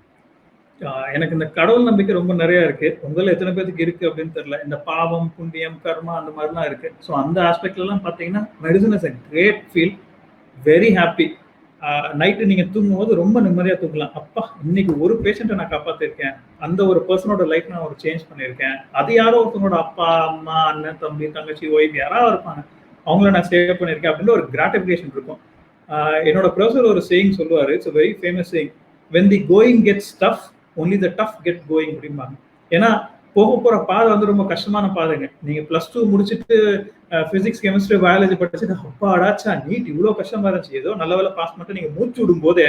எனக்கு இந்த கடவுள் நம்பிக்கை ரொம்ப நிறைய இருக்கு. உங்கள எத்தனை பேருக்கு இருக்கு அப்படின்னு தெரியல. இந்த பாவம், புண்ணியம், கர்மா அந்த மாதிரிலாம் இருக்கு. ஸோ அந்த ஆஸ்பெக்ட்ல எல்லாம் பாத்தீங்கன்னா medicine is a great feel. Very happy. Night நீங்க தூங்கும்போது ரொம்ப நிம்மதியா தூங்கலாம். அப்பா இன்னைக்கு ஒரு பேஷண்ட்டை நான் காப்பாத்திருக்கேன், அந்த ஒரு பர்சனோட லைஃப் நான் ஒரு சேஞ்ச் பண்ணியிருக்கேன், அது யாரோ ஒருத்தவங்களோட அப்பா அம்மா அண்ணன் தம்பி தங்கச்சி ஒய்ஃப் யாராவது இருப்பாங்க, அவங்கள நான் சேவ் பண்ணியிருக்கேன் அப்படின்னு ஒரு கிராட்டிஃபிகேஷன் இருக்கும். என்னோட ப்ரொஃபசர் ஒரு சேயிங் சொல்லுவாரு, it's very famous saying, when the going gets tough only the tough get going அப்படிம்பாங்க. ஏன்னா போக போற பாதை வந்து ரொம்ப கஷ்டமான பாதைங்க. நீங்க +2 முடிச்சுட்டு பிசிக்ஸ் கெமிஸ்ட்ரி பயாலஜி படிச்சுட்டு அப்பாடாச்சா நீட் இவ்வளவு கஷ்டமா இருந்துச்சு, ஏதோ நல்ல வேலை பாஸ் பண்ணிட்டு நீங்க மூச்சு விடும் போதே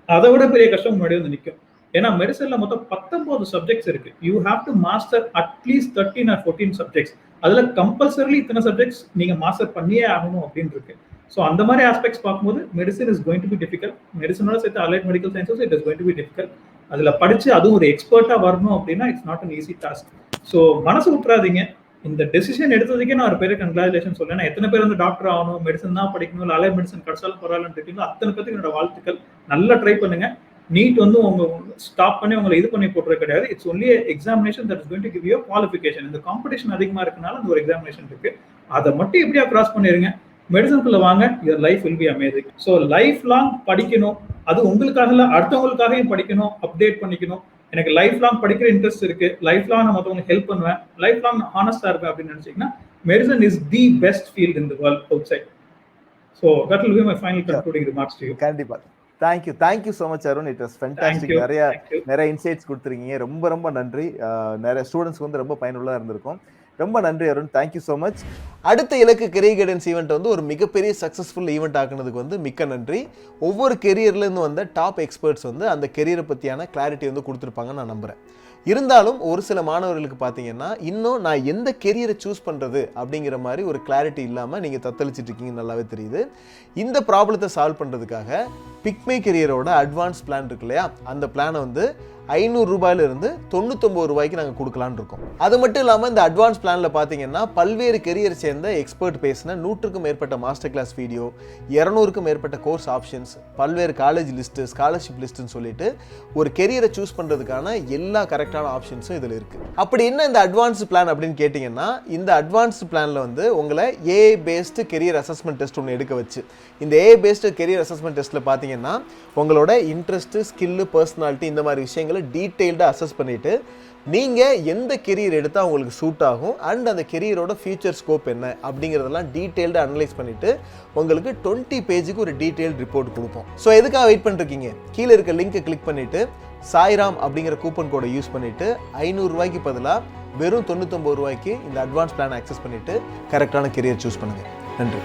அதை விட பெரிய கஷ்டம் முன்னாடி வந்து நிற்கும். ஏன்னா மெடிசன்ல மொத்தம் 19 சப்ஜெக்ட்ஸ் இருக்கு. You have to master at least 13 or 14 subjects. அதுல கம்பல்சரிலி இத்தனை சப்ஜெக்ட்ஸ் நீங்க மாஸ்டர் பண்ணியே ஆகணும் அப்படின்னு இருக்கு. ஸோ அந்த மாதிரி ஆஸ்பெக்ட்ஸ் பார்க்கும்போது medicine is going to be difficult. மெடிசனோட சேர்த்து allied medical sciences it is going to be difficult. அதுல படிச்சு அதுவும் ஒரு எக்ஸ்பர்ட்டா வரணும் அப்படின்னா it's not an easy task. So மனசு விட்டுறாதீங்க. இந்த டெசிஷன் எடுத்ததுக்கே நான் ஒரு பெரிய கங்க்ராச்சுலேஷன் சொல்றேன். எத்தனை பேர் வந்து டாக்டர் ஆகணும், மெடிசன் தான் படிக்கணும், இல்லை அலைட் மெடிசன் கிடைச்சாலும் பரவாயில்லன்னு இருக்கீங்களோ அத்தனை பேருக்கு என்னோட வாழ்த்துக்கள். நல்லா ட்ரை பண்ணுங்க. நீட் வந்து உங்க ஸ்டாப் பண்ணி உங்களை இது பண்ணி போட்டுறது கிடையாது. It's only examination that is going to give you qualification. இந்த காம்படிஷன் அதிகமா இருக்கனால அந்த ஒரு எக்ஸாமினேஷன் இருக்கு. அதை மட்டும் எப்படியா கிராஸ் பண்ணிருங்க, மெடிசனுக்குள்ள வாங்க, your life will be amazing. So life long படிக்கணும், அது உங்களுக்காக இல்லை அடுத்தவங்களுக்காகவும் படிக்கணும், அப்டேட் பண்ணிக்கணும். எனக்கு லைஃப் லாங் படிக்கிற இன்ட்ரெஸ்ட் இருக்கு, லைஃப் லாங் நான் மற்றவங்களுக்கு ஹெல்ப் பண்ணுவேன், லைஃப் லாங் ஹானஸ்டா இருப்பேன் அப்படின்னு நினைச்சீங்கன்னா medicine is the best field in the world outside. So that will be my final concluding remarks to you. கண்டிப்பா. Thank you so much Arun. It was fantastic. நிறைய insights கொடுத்துருக்கீங்க. ரொம்ப ரொம்ப நன்றி. நிறைய ஸ்டூடெண்ட்ஸ்க்கு வந்து ரொம்ப பயனுள்ளதா இருந்திருக்கும். ரொம்ப நன்றி அருண். Thank you so much. அடுத்த இலக்கு கெரியர் கைடன்ஸ் ஈவெண்ட் வந்து ஒரு மிகப்பெரிய சக்ஸஸ்ஃபுல் ஈவெண்ட் ஆக்குனதுக்கு வந்து மிக்க நன்றி. ஒவ்வொரு கெரியர்லேருந்து வந்த டாப் எக்ஸ்பர்ட்ஸ் வந்து அந்த கெரியரை பற்றியான கிளாரிட்டி வந்து கொடுத்துருப்பாங்கன்னு நான் நம்புகிறேன். இருந்தாலும் ஒரு சில மாணவர்களுக்கு பார்த்தீங்கன்னா இன்னும் நான் எந்த கெரியரை சூஸ் பண்ணுறது அப்படிங்கிற மாதிரி ஒரு கிளாரிட்டி இல்லாமல் நீங்கள் தத்தளிச்சிட்டு இருக்கீங்கன்னு நல்லாவே தெரியுது. இந்த ப்ராப்ளத்தை சால்வ் பண்ணுறதுக்காக பிக்மை கெரியரோட அட்வான்ஸ் பிளான் இருக்கு இல்லையா, அந்த பிளானை வந்து 500 ரூபாயிலிருந்து 99 ரூபாய்க்கு நாங்கள் கொடுக்கலான்னு இருக்கோம். அது மட்டும் இல்லாமல் இந்த அட்வான்ஸ் பிளானில் பார்த்தீங்கன்னா பல்வேறு கெரியர் சேர்ந்த எக்ஸ்பர்ட் பேசின 100க்கும் மேற்பட்ட மாஸ்டர் கிளாஸ் வீடியோ, 200க்கும் மேற்பட்ட கோர்ஸ் ஆப்ஷன்ஸ், பல்வேறு காலேஜ் லிஸ்ட்டு, ஸ்காலர்ஷிப் லிஸ்ட்டுன்னு சொல்லிட்டு ஒரு கெரியரை சூஸ் பண்ணுறதுக்கான எல்லா கரெக்டான ஆப்ஷன்ஸும் இதில் இருக்குது. அப்படி என்ன இந்த அட்வான்ஸ் பிளான் அப்படின்னு கேட்டிங்கன்னா, இந்த அட்வான்ஸ் பிளானில் வந்து உங்களை AI based career assessment test ஒன்று எடுக்க வச்சு, இந்த ஏஐ பேஸ்டு கெரியர் அசஸ்மெண்ட் டெஸ்ட்டில் பார்த்தீங்கன்னா உங்களோட இன்ட்ரெஸ்ட்டு, ஸ்கில்லு, பர்சனாலிட்டி இந்த மாதிரி விஷயங்களை டீட்டெயில்டாக அசஸ் பண்ணிவிட்டு நீங்கள் எந்த கெரியர் எடுத்தால் உங்களுக்கு சூட் ஆகும் அண்ட் அந்த கெரியரோட ஃபியூச்சர் ஸ்கோப் என்ன அப்படிங்கிறதெல்லாம் டீட்டெயில்டாக அனலைஸ் பண்ணிவிட்டு உங்களுக்கு 20 பேஜுக்கு ஒரு டீட்டெயில்டு ரிப்போர்ட் கொடுப்போம். ஸோ எதுக்காக வெயிட் பண்ணிருக்கீங்க? கீழே இருக்க லிங்கை கிளிக் பண்ணிவிட்டு சாய்ராம் அப்படிங்கிற கூப்பன் கோடை யூஸ் பண்ணிவிட்டு 500 ரூபாய்க்கு பதிலாக வெறும் 99 ரூபாய்க்கு இந்த அட்வான்ஸ் பிளான் ஆக்சஸ் பண்ணிவிட்டு கரெக்டான கெரியர் சூஸ் பண்ணுங்கள். நன்றி.